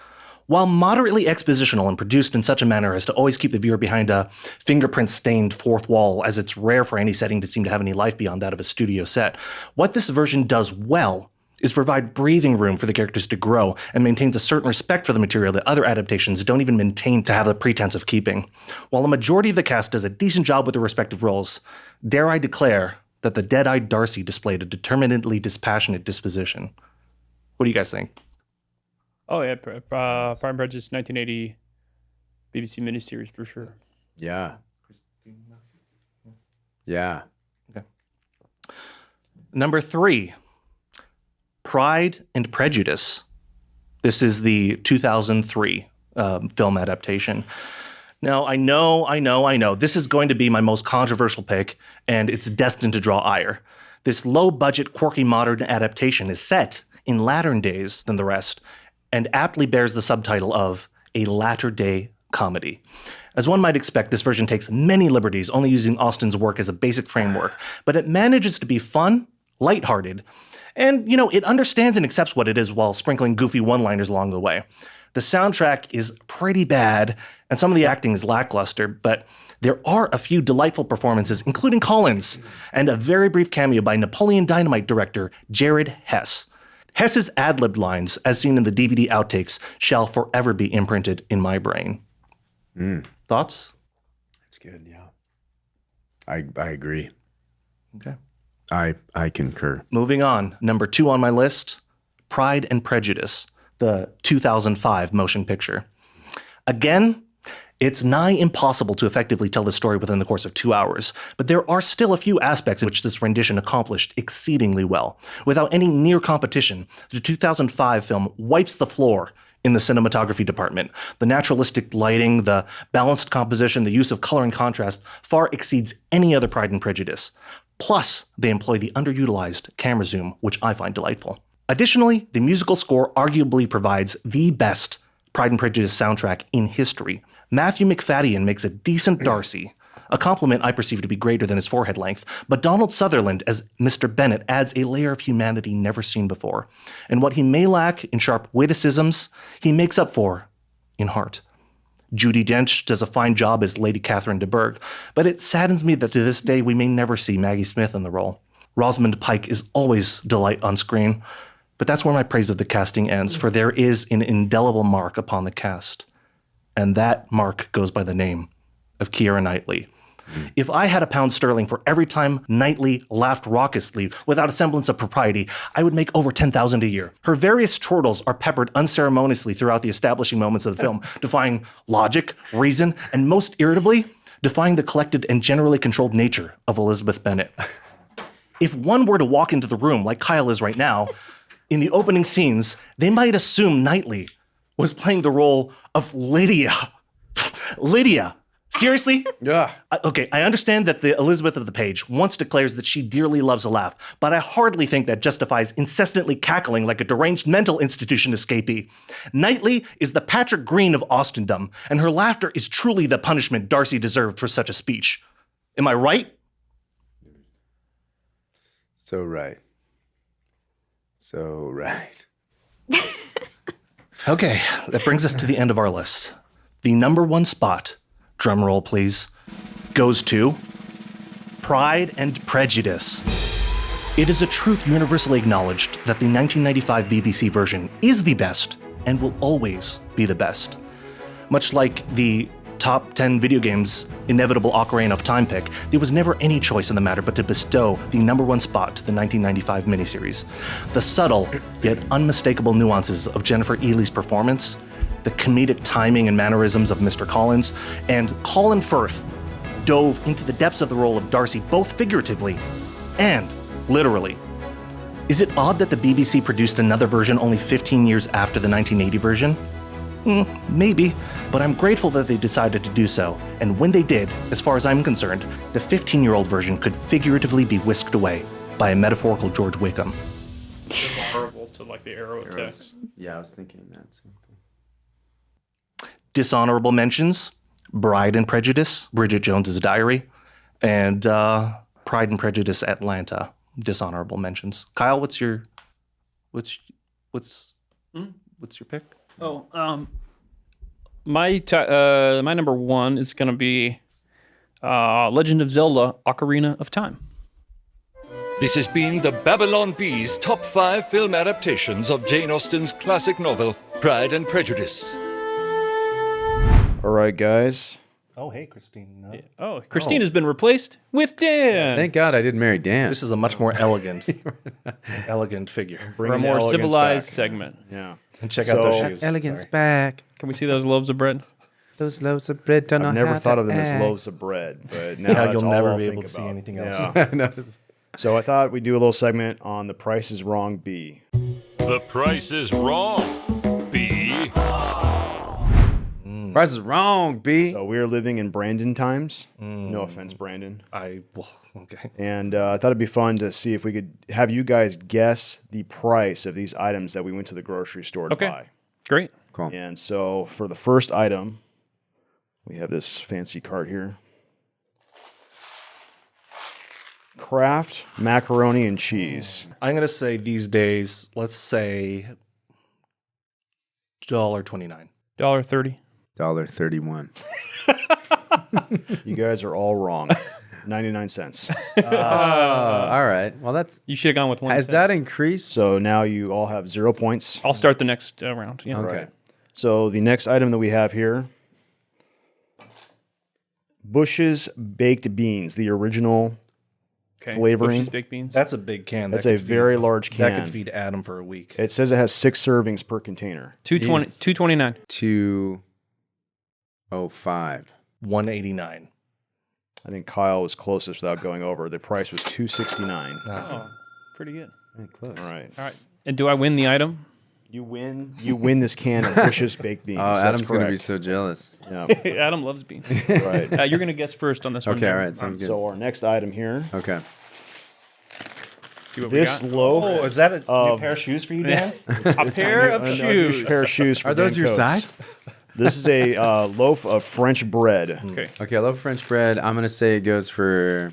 While moderately expositional and produced in such a manner as to always keep the viewer behind a fingerprint-stained fourth wall, as it's rare for any setting to seem to have any life beyond that of a studio set, what this version does well is provide breathing room for the characters to grow and maintains a certain respect for the material that other adaptations don't even maintain to have the pretense of keeping. While a majority of the cast does a decent job with their respective roles, dare I declare that the dead-eyed Darcy displayed a determinedly dispassionate disposition. What do you guys think? Oh yeah, Pride and Prejudice 1980 BBC miniseries for sure. Yeah. Okay. Number 3, Pride and Prejudice. This is the 2003 film adaptation. Now, I know, this is going to be my most controversial pick, and it's destined to draw ire. This low-budget, quirky modern adaptation is set in latter days than the rest, and aptly bears the subtitle of a latter-day comedy. As one might expect, this version takes many liberties, only using Austen's work as a basic framework, but it manages to be fun, lighthearted, and, it understands and accepts what it is while sprinkling goofy one-liners along the way. The soundtrack is pretty bad, and some of the acting is lackluster, but there are a few delightful performances, including Collins, and a very brief cameo by Napoleon Dynamite director Jared Hess. Hess's ad-libbed lines, as seen in the DVD outtakes, shall forever be imprinted in my brain. Thoughts? That's good, yeah. I agree. Okay. I concur. Moving on, number 2 on my list, Pride and Prejudice, the 2005 motion picture. Again, it's nigh impossible to effectively tell this story within the course of 2 hours, but there are still a few aspects in which this rendition accomplished exceedingly well. Without any near competition, the 2005 film wipes the floor in the cinematography department. The naturalistic lighting, the balanced composition, the use of color and contrast far exceeds any other Pride and Prejudice. Plus, they employ the underutilized camera zoom, which I find delightful. Additionally, the musical score arguably provides the best Pride and Prejudice soundtrack in history. Matthew McFadden makes a decent Darcy, a compliment I perceive to be greater than his forehead length, but Donald Sutherland as Mr. Bennet adds a layer of humanity never seen before. And what he may lack in sharp witticisms, he makes up for in heart. Judi Dench does a fine job as Lady Catherine de Bourgh, but it saddens me that to this day we may never see Maggie Smith in the role. Rosamund Pike is always delight on screen, but that's where my praise of the casting ends, for there is an indelible mark upon the cast. And that mark goes by the name of Keira Knightley. If I had £1 for every time Knightley laughed raucously without a semblance of propriety, I would make over $10,000 a year. Her various chortles are peppered unceremoniously throughout the establishing moments of the film, defying logic, reason, and most irritably, defying the collected and generally controlled nature of Elizabeth Bennet. If one were to walk into the room like Kyle is right now, in the opening scenes, they might assume Knightley was playing the role of Lydia. Lydia, Seriously? Yeah. Okay, I understand that the Elizabeth of the page once declares that she dearly loves a laugh, but I hardly think that justifies incessantly cackling like a deranged mental institution escapee. Knightley is the Patrick Green of Austindom, and her laughter is truly the punishment Darcy deserved for such a speech. Am I right? So right. So right. Okay, that brings us to the end of our list. The number one spot, drum roll please, goes to Pride and Prejudice. It is a truth universally acknowledged that the 1995 BBC version is the best and will always be the best. Much like the top 10 video games inevitable Ocarina of Time pick, there was never any choice in the matter but to bestow the number one spot to the 1995 miniseries. The subtle yet unmistakable nuances of Jennifer Ely's performance, the comedic timing and mannerisms of Mr. Collins, and Colin Firth dove into the depths of the role of Darcy both figuratively and literally. Is it odd that the BBC produced another version only 15 years after the 1980 version? Maybe, but I'm grateful that they decided to do so, and when they did, as far as I'm concerned, the 15-year-old version could figuratively be whisked away by a metaphorical George Wickham. Horrible to like the arrow text. Yeah, I was thinking that. Same thing. Dishonorable mentions: Bride and Prejudice, Bridget Jones's Diary, and Pride and Prejudice Atlanta. Dishonorable mentions. Kyle, what's your pick? Oh, my number one is going to be Legend of Zelda: Ocarina of Time. This has been the Babylon Bee's top 5 film adaptations of Jane Austen's classic novel, Pride and Prejudice. All right, guys. Oh, hey, Christina. Oh, Christina's been replaced with Dan. Thank God I didn't marry Dan. This is a much more elegant figure. For a more civilized segment. Yeah. And check out those shoes. Elegance back. Can we see those loaves of bread? Those loaves of bread don't know I've never how thought to of them as act. loaves of bread, but now Yeah, that's you'll all never I'll be think able to see about. anything else. Yeah. So I thought we'd do a little segment on The Price is Wrong B. The price is wrong, B. Price is wrong, B. So we're living in Brandon times. No offense, Brandon. Okay. And I thought it'd be fun to see if we could have you guys guess the price of these items that we went to the grocery store to buy. Great. Cool. And so for the first item, we have this fancy cart here. Kraft macaroni and cheese. I'm going to say these days, let's say $1.29. $1.30. $1.31. You guys are all wrong. 99 cents. All right. Well, that's. You should have gone with 1 Has cent. that increased? So now you all have 0 points. I'll start the next round. Yeah. Okay. Right. So the next item that we have here, Bush's baked beans, the original flavoring. Bush's baked beans. That's a big can. That's a very large can. That could feed Adam for a week. It says it has 6 servings per container. 229. 205. 189. I think Kyle was closest without going over. The price was $269. Oh, pretty good. Very close. All right. All right. And do I win the item? You win. You win this can of Bush's baked beans. Oh, That's Adam's going to be correct. so jealous. Yeah. Adam loves beans. Right. You're going to guess first on this one. Okay, Dan. all right. Sounds good. So our next item here. Okay. See what This we got. loaf. Oh, is that a new pair of shoes for you, Dan? A pair of shoes. Pair of shoes for Are those Dan your Coates. size? This is a loaf of French bread. Okay. Okay, I love French bread. I'm going to say it goes for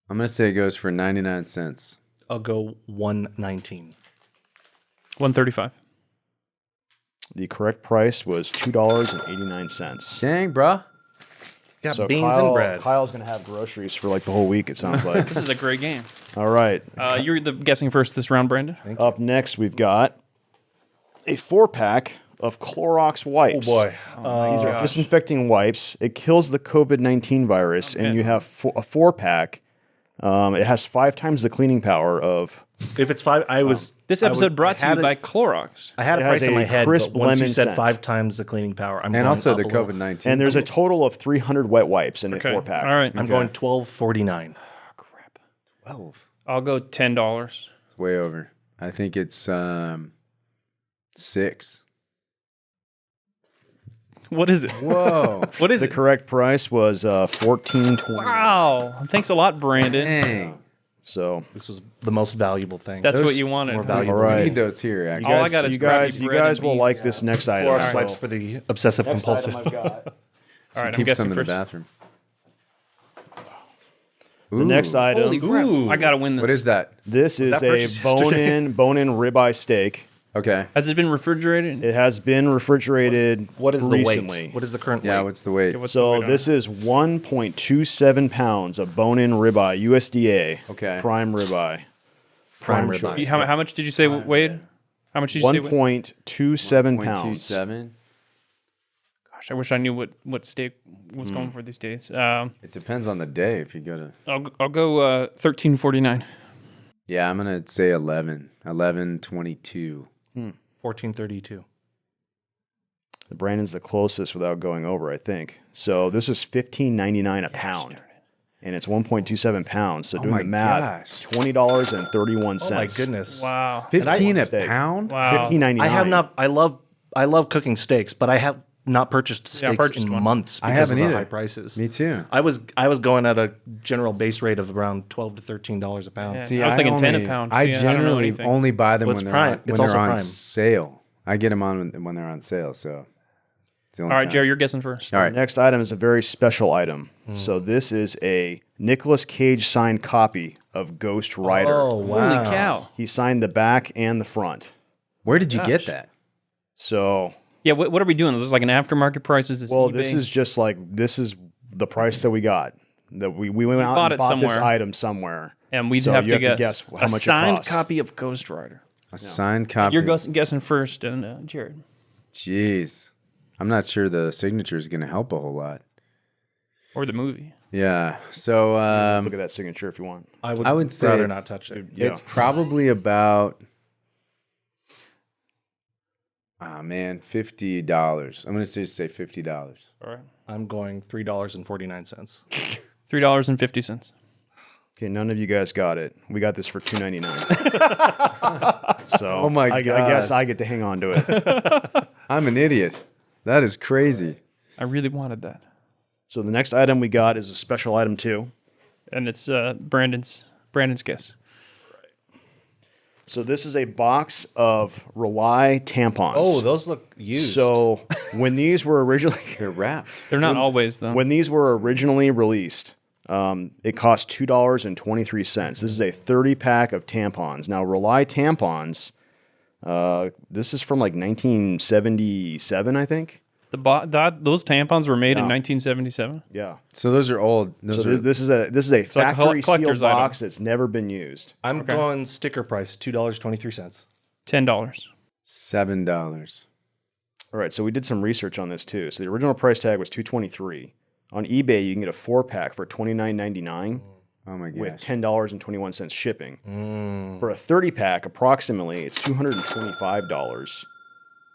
99 cents. I'll go 119. 135. The correct price was $2.89. Dang, bruh. Got So beans and bread. Kyle's going to have groceries for like the whole week, it sounds like. This is a great game. All right. You're guessing first this round, Brandon. Up next, we've got a 4-pack of Clorox wipes. Oh, boy. These are disinfecting wipes. It kills the COVID-19 virus, and you have a 4-pack. It has 5 times the cleaning power of... If it's 5, This episode brought to you by Clorox. I had a It price has in a my head, crisp but once you lemon said scent. 5 times the cleaning power, I'm And going also up the a little. COVID-19. And there's a total of 300 wet wipes in a Okay. 4-pack. All right. I'm going $12.49. Crap. 12. I'll go $10. It's way over. I think it's 6. What is it? Whoa. What is The it? correct price was $14.20. Wow. Thanks a lot, Brandon. Dang. So This was the most valuable thing. That's Those what you wanted. more I valuable. right. need those here, actually. All I got is you crappy guys bread and will beans. like this next item. Clorox So, wipes for the obsessive compulsive. All right, I'm Keep guessing some in the first. bathroom. the next item. Holy crap. Ooh. I got to win this. What is that? This is that a purchased yesterday? bone-in ribeye steak. Okay. Has it been refrigerated? It has been refrigerated What is the recently. weight? What is the current Yeah, weight? what's the weight? What's the So weight on this is 1.27 pounds of bone-in ribeye, USDA. Okay. Prime ribeye. Prime choice. ribeye. How much did you say weighed? How much did you say weighed? 1.27 pounds. 0.27. Gosh, I wish I knew what steak was going for these days. It depends on the day if you go to... I'll go $13.49. Yeah, I'm going to say 11. 11.22. 1432. Brandon's the closest without going over, I think. So this is $15.99 a pound. And it's 1.27 pounds. So doing my the math, gosh. $20.31. Oh my goodness. Wow. 15 a Steak. pound? Wow. $15.99. I have not. I love cooking steaks, but I have not purchased Yeah, I steaks purchased in one. months I because haven't of the either. high prices. Me too. I was going at a general base rate of around $12 to $13 a pound. Yeah. See, I was thinking 10 a only- pound. I See, I don't know generally anything. only buy them Well, when it's they're prime. on, It's when they're also on prime. sale. I get them on when they're on sale. So, it's the only All right, time. Jerry, you're guessing first. All The right. next item is a very special item. So this is a Nicolas Cage signed copy of Ghost Rider. Oh wow! Holy cow. He signed the back and the front. Where did you Gosh. get that? So, Yeah, what are we doing? Is this like an aftermarket price? Is this well, eBay? this is just like, this is the price that we got. That we went out bought and it bought this somewhere. item somewhere. And we'd So have you to guess how a much signed it cost. copy of Ghost Rider. A signed copy. You're guessing first, and Jared. Jeez. I'm not sure the signature is going to help a whole lot. Or the movie. Yeah. So, Look at that signature if you want. I would say rather it's- not touch it. Yeah. it's probably about... Ah, man, $50. I'm going to say $50. All right. I'm going $3.49. $3.50. Okay, none of you guys got it. We got this for $2.99. So Oh my I guess gosh. I get to hang on to it. I'm an idiot. That is crazy. I really wanted that. So the next item we got is a special item too. And it's Brandon's guess. So this is a box of Rely tampons. Oh, those look used. So when these were originally They're wrapped. They're not always, though. when these were originally released, it cost $2.23. This is a 30-pack of tampons. Now Rely tampons, this is from like 1977, I think. Those tampons were made in 1977. Yeah. So those are old. So this is a like a factory collector's sealed item. box that's never been used. I'm going sticker price, $2.23. $10. $7. All right, so we did some research on this too. So the original price tag was $2.23. On eBay, you can get a 4-pack for $29.99 Oh my gosh. with $10.21 shipping. For a 30-pack, approximately, it's $225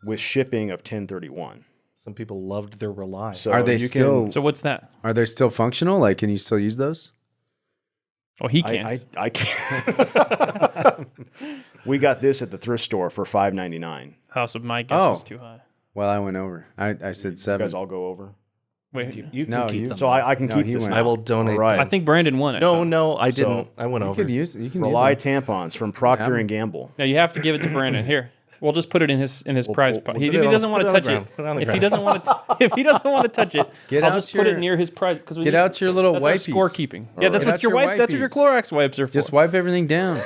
with shipping of $10.31. Some people loved their Rely. So Are they you still? So what's that? Are they still functional? Like, can you still use those? Oh, he Can, can't. I can't. We got this at the thrift store for $5.99. House of my guess Oh. was too high. Well, I went over. I said You 7. guys all go over. Wait, You can No, keep you- them. So I can No, keep he this. went. I will donate. All right. I think Brandon won it. though. No, I didn't. I went You over. could use. You can Rely use them. tampons from Procter and Gamble. No, you have to give it to Brandon. Here, we'll just put it in his prize pot. we'll If put it he on- doesn't want put to it on touch the it, ground. Put it on the if he ground. doesn't want to, if he doesn't want to touch it, Get I'll out just put it your- near his prize because Get out your little that's our wipies. scorekeeping. Yeah, that's Get what out your your wipe. That's what your wipies. Clorox wipes are for. Just wipe everything down.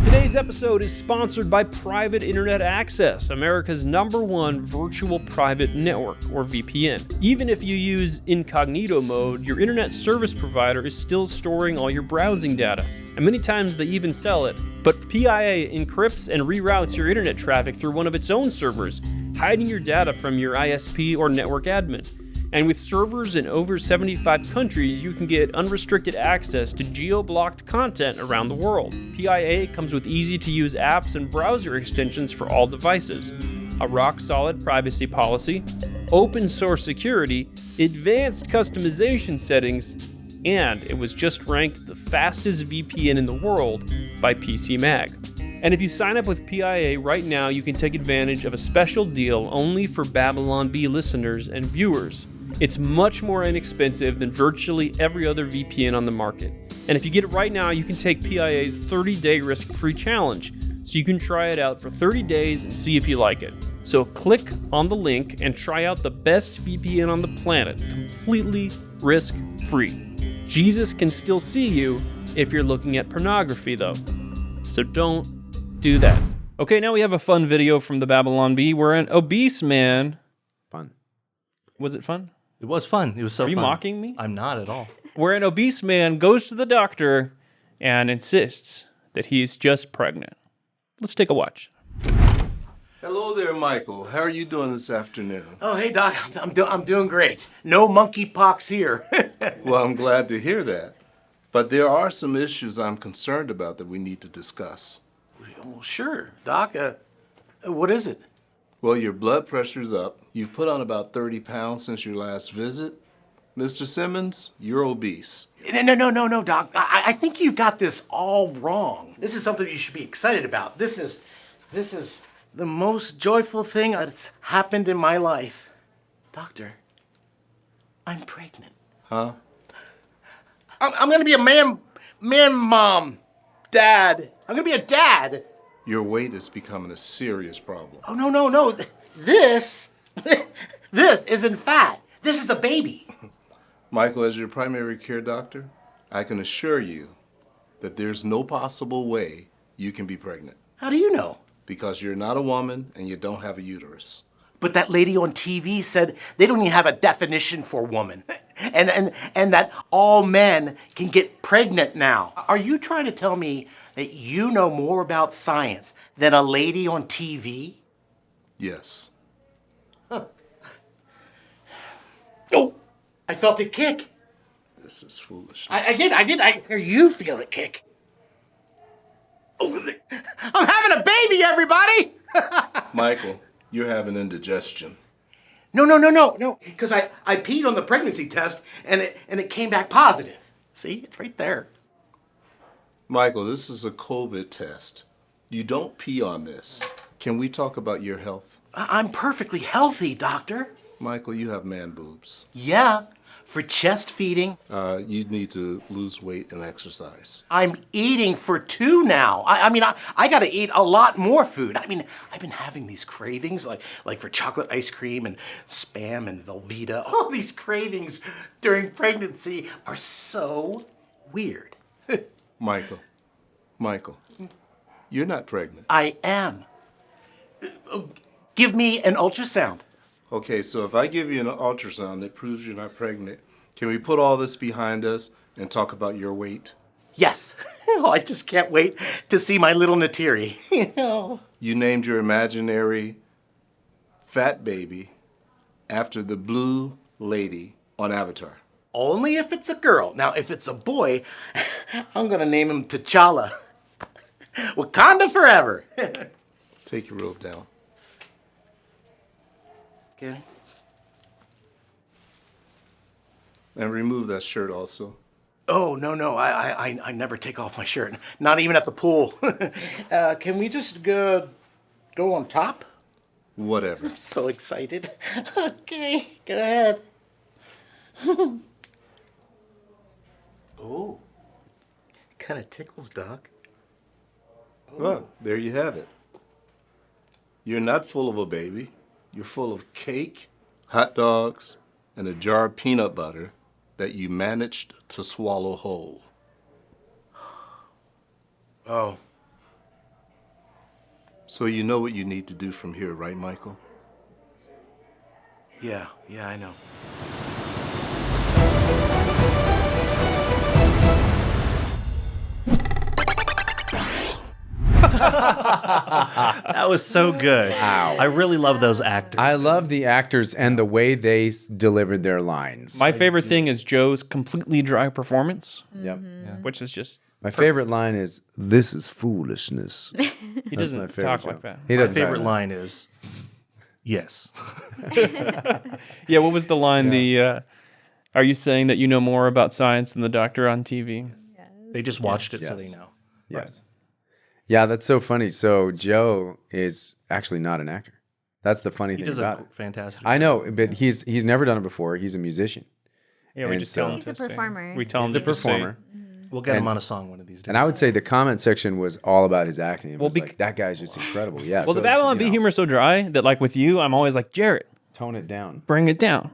Today's episode is sponsored by Private Internet Access, America's #1 virtual private network, or VPN. Even if you use incognito mode, your internet service provider is still storing all your browsing data. And many times they even sell it. But PIA encrypts and reroutes your internet traffic through one of its own servers, hiding your data from your ISP or network admin. And with servers in over 75 countries, you can get unrestricted access to geo-blocked content around the world. PIA comes with easy-to-use apps and browser extensions for all devices, a rock-solid privacy policy, open-source security, advanced customization settings, and it was just ranked the fastest VPN in the world by PC Mag. And if you sign up with PIA right now, you can take advantage of a special deal only for Babylon Bee listeners and viewers. It's much more inexpensive than virtually every other VPN on the market. And if you get it right now, you can take PIA's 30-day risk-free challenge, so you can try it out for 30 days and see if you like it. So click on the link and try out the best VPN on the planet, completely risk-free. Jesus can still see you if you're looking at pornography, though. So don't do that. Okay, now we have a fun video from the Babylon Bee where an obese man... Fun. Was it fun? It was fun. It was so fun. Are you mocking me? I'm not at all. Where an obese man goes to the doctor and insists that he's just pregnant. Let's take a watch. Hello there, Michael. How are you doing this afternoon? Oh, hey, Doc. I'm doing great. No monkeypox here. Well, I'm glad to hear that. But there are some issues I'm concerned about that we need to discuss. Well, sure, Doc. What is it? Well, your blood pressure's up. You've put on about 30 pounds since your last visit. Mr. Simmons, you're obese. No, Doc. I think you got this all wrong. This is something you should be excited about. This is the most joyful thing that's happened in my life. Doctor, I'm pregnant. Huh? I'm gonna be a man mom, dad. I'm gonna be a dad. Your weight is becoming a serious problem. Oh, no. This isn't fat. This is a baby. Michael, as your primary care doctor, I can assure you that there's no possible way you can be pregnant. How do you know? Because you're not a woman and you don't have a uterus. But that lady on TV said they don't even have a definition for woman. And that all men can get pregnant now. Are you trying to tell me that you know more about science than a lady on TV? Yes. Huh. Oh, I felt it kick. This is foolishness. I did. I hear you feel it kick. Oh, I'm having a baby, everybody! Michael, you're having indigestion. No. Because I peed on the pregnancy test and it came back positive. See, it's right there. Michael, this is a COVID test. You don't pee on this. Can we talk about your health? I'm perfectly healthy, doctor. Michael, you have man boobs. Yeah, for chest feeding. You need to lose weight and exercise. I'm eating for 2 now. I got to eat a lot more food. I've been having these cravings, like for chocolate ice cream and Spam and Velveeta. All these cravings during pregnancy are so weird. Michael, you're not pregnant. I am. Give me an ultrasound. Okay, so if I give you an ultrasound that proves you're not pregnant, can we put all this behind us and talk about your weight? Yes. Oh, I just can't wait to see my little Natiri. You named your imaginary fat baby after the blue lady on Avatar. Only if it's a girl. Now, if it's a boy, I'm going to name him T'Challa. Wakanda forever. Take your robe down. Okay. And remove that shirt also. Oh, no. I never take off my shirt. Not even at the pool. Can we just go on top? Whatever. I'm so excited. Okay, go ahead. Oh, kind of tickles, Doc. Oh. Well, there you have it. You're not full of a baby. You're full of cake, hot dogs, and a jar of peanut butter that you managed to swallow whole. Oh. So you know what you need to do from here, right, Michael? Yeah, I know. That was so good. Wow. I really love those actors. I love the actors and the way they delivered their lines. My favorite thing is Joe's completely dry performance. Yep. Yeah. Which is just... My favorite line is, "This is foolishness." He doesn't talk like that. He doesn't. My favorite line is, yes. Yeah, what was the line? Are you saying that you know more about science than the doctor on TV? They just watched it, so they know. Yes. Yeah, that's so funny. So Joe is actually not an actor. That's the funny thing about it. Fantastic. I know, but he's never done it before. He's a musician. Yeah, we just tell him He's a performer. We tell him He's a to just say- performer. We'll get him on a song one of these days. And I would say the comment section was all about his acting. It was like, that guy's just incredible. Yeah. Well, the Babylon Bee humor is so dry that, like, with you, I'm always like, Jarret, tone it down. bring it down.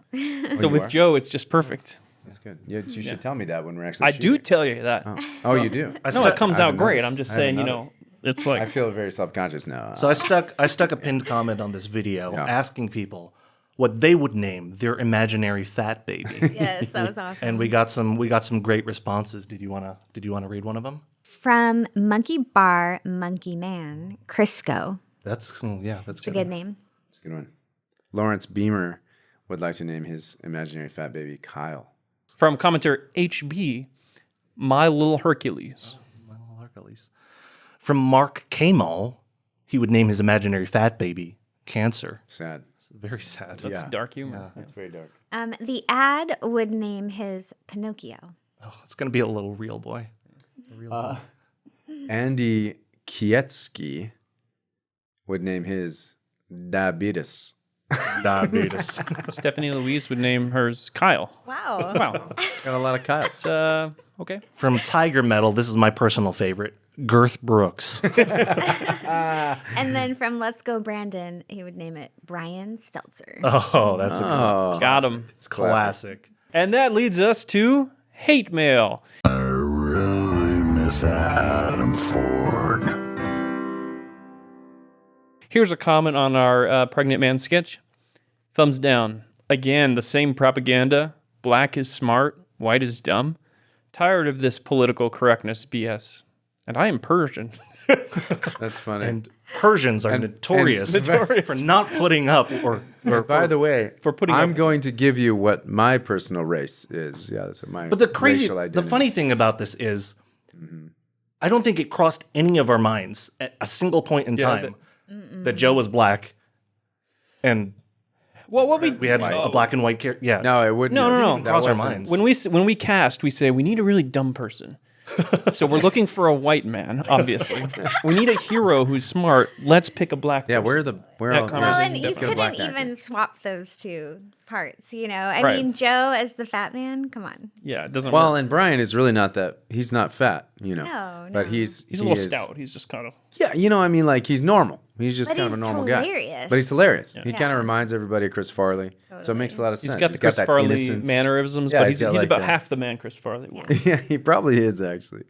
So with Joe, it's just perfect. That's good. You should tell me that when we're actually I shooting. do tell you that. Oh, you do? No, it comes I out haven't great. noticed. I'm just I saying, haven't you know, noticed. it's like I feel very self-conscious now. So I stuck a pinned comment on this video asking people what they would name their imaginary fat baby. Yes, that was awesome. And we got some great responses. Did you wanna read one of them? From Monkey Bar Monkey Man, Crisco. That's It's a good name. It's a good one. Lawrence Beamer would like to name his imaginary fat baby Kyle. from commenter HB, My Little Hercules. My Little Hercules. From Mark Kamal, he would name his imaginary fat baby Cancer. Sad. It's very sad. That's dark humor. Yeah, that's very dark. The ad would name his Pinocchio. Oh, it's going to be a little real boy. Andy Kietsky would name his Diabetes. Diabetes. Stephanie Louise would name hers Kyle. Wow. Wow. Got a lot of Kyles. Okay. From Tiger Metal, this is my personal favorite, Girth Brooks. And then from Let's Go Brandon, he would name it Brian Stelzer. Oh, that's a good Got him. It's classic. And that leads us to hate mail. I really miss Adam Ford. Here's a comment on our Pregnant Man sketch. Thumbs down. Again, the same propaganda. Black is smart, white is dumb. Tired of this political correctness BS. And I am Persian. That's funny. And Persians are notorious for not putting up or by the way, for putting I'm up. going to give you what my personal race is. Yeah, that's what my But the crazy, racial identity. the funny thing about this is, I don't think it crossed any of our minds at a single point in time that Joe was black, and well, what we had a black and white character. Yeah, No, it wouldn't. It No. didn't cross our minds. When we cast, we say we need a really dumb person. So we're looking for a white man, obviously. We need a hero who's smart. Let's pick a black person. Yeah, where That all Well, and you let's get a black couldn't actor. even swap those two parts, you know? I Right. mean, Joe as the fat man, come on. Yeah, it doesn't Well, work. and Brian is really not that. He's not fat, you know. No, But no. He's a little stout. He's just kind of... Yeah, you know, I mean, like, he's normal. He's just But kind of a he's normal guy. hilarious. But he's hilarious. Yeah. He kind of reminds everybody of Chris Farley. So it makes a lot of sense. He's got the Chris that Farley innocence. mannerisms, Yeah, but he's got like about that. half the man Chris Farley was. Yeah, he probably is, actually.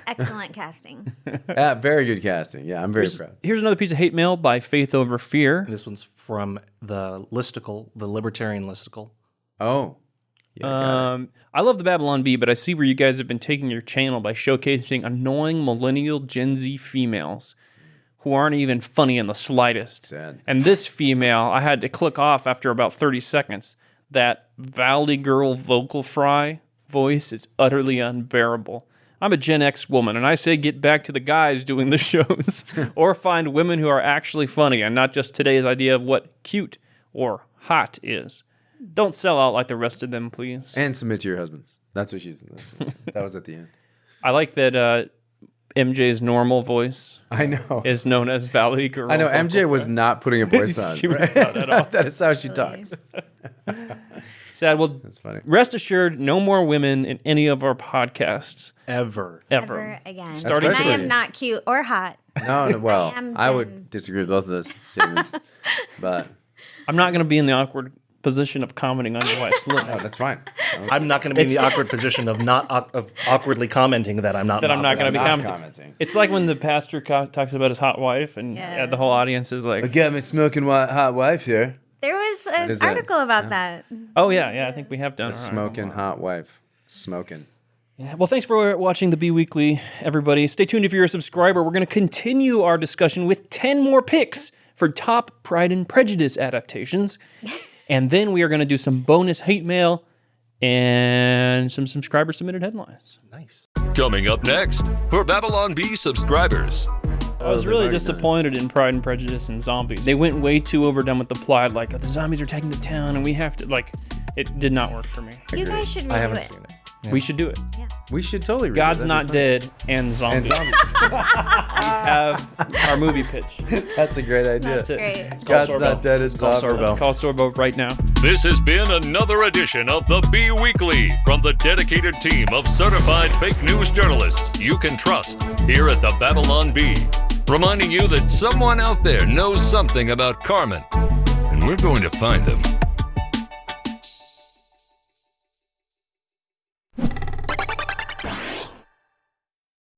Excellent casting. Very good casting. Yeah, I'm very proud. Here's another piece of hate mail by Faith Over Fear. This one's from the listicle, the Libertarian listicle. Oh. I love the Babylon Bee, but I see where you guys have been taking your channel by showcasing annoying millennial Gen Z females who aren't even funny in the slightest. Sad. And this female, I had to click off after about 30 seconds. That Valley Girl vocal fry voice is utterly unbearable. I'm a Gen X woman, and I say get back to the guys doing the shows, or find women who are actually funny and not just today's idea of what cute or hot is. Don't sell out like the rest of them, please. And submit to your husbands. That's what she's. That was at the end. I like that MJ's normal voice. I know. Is known as Valley Girl. I know. MJ was not putting a voice on. She was not at all. That is how she talks. Sad. Well, that's funny. Rest assured, no more women in any of our podcasts. Ever. Never again. Starting And I today. am not cute or hot. No, well, am I Gen- would disagree with both of those statements. But I'm not going to be in the awkward position of commenting on your wife's look. no, that's fine. I'm not going to be in the awkward position of of awkwardly commenting that I'm not. That I'm not going to be Not commenting. It's like when the pastor talks about his hot wife, and the whole audience is like, I got my smoking hot wife here. There was What an is that? article about that. "Oh yeah, I think we have done The smoking hot wife. Smoking. Yeah, well, thanks for watching the Bee Weekly, everybody. Stay tuned if you're a subscriber. We're going to continue our discussion with 10 more picks for top Pride and Prejudice adaptations. And then we are going to do some bonus hate mail and some subscriber-submitted headlines. Nice. Coming up next, for Babylon Bee subscribers. I was really disappointed in Pride and Prejudice and zombies. They went way too overdone with the plot, like, the zombies are taking the town and we have to, like, it did not work for me. You guys should I review haven't it. seen it. We should do it. Yeah. We should totally read God's it. Not Dead and Zombies. And zombies. We have our movie pitch. That's a great idea. That's great. God's Not Dead and Let's zombies. call Sorbo right now. This has been another edition of the Bee Weekly from the dedicated team of certified fake news journalists you can trust here at the Babylon Bee. Reminding you that someone out there knows something about Carmen, and we're going to find them.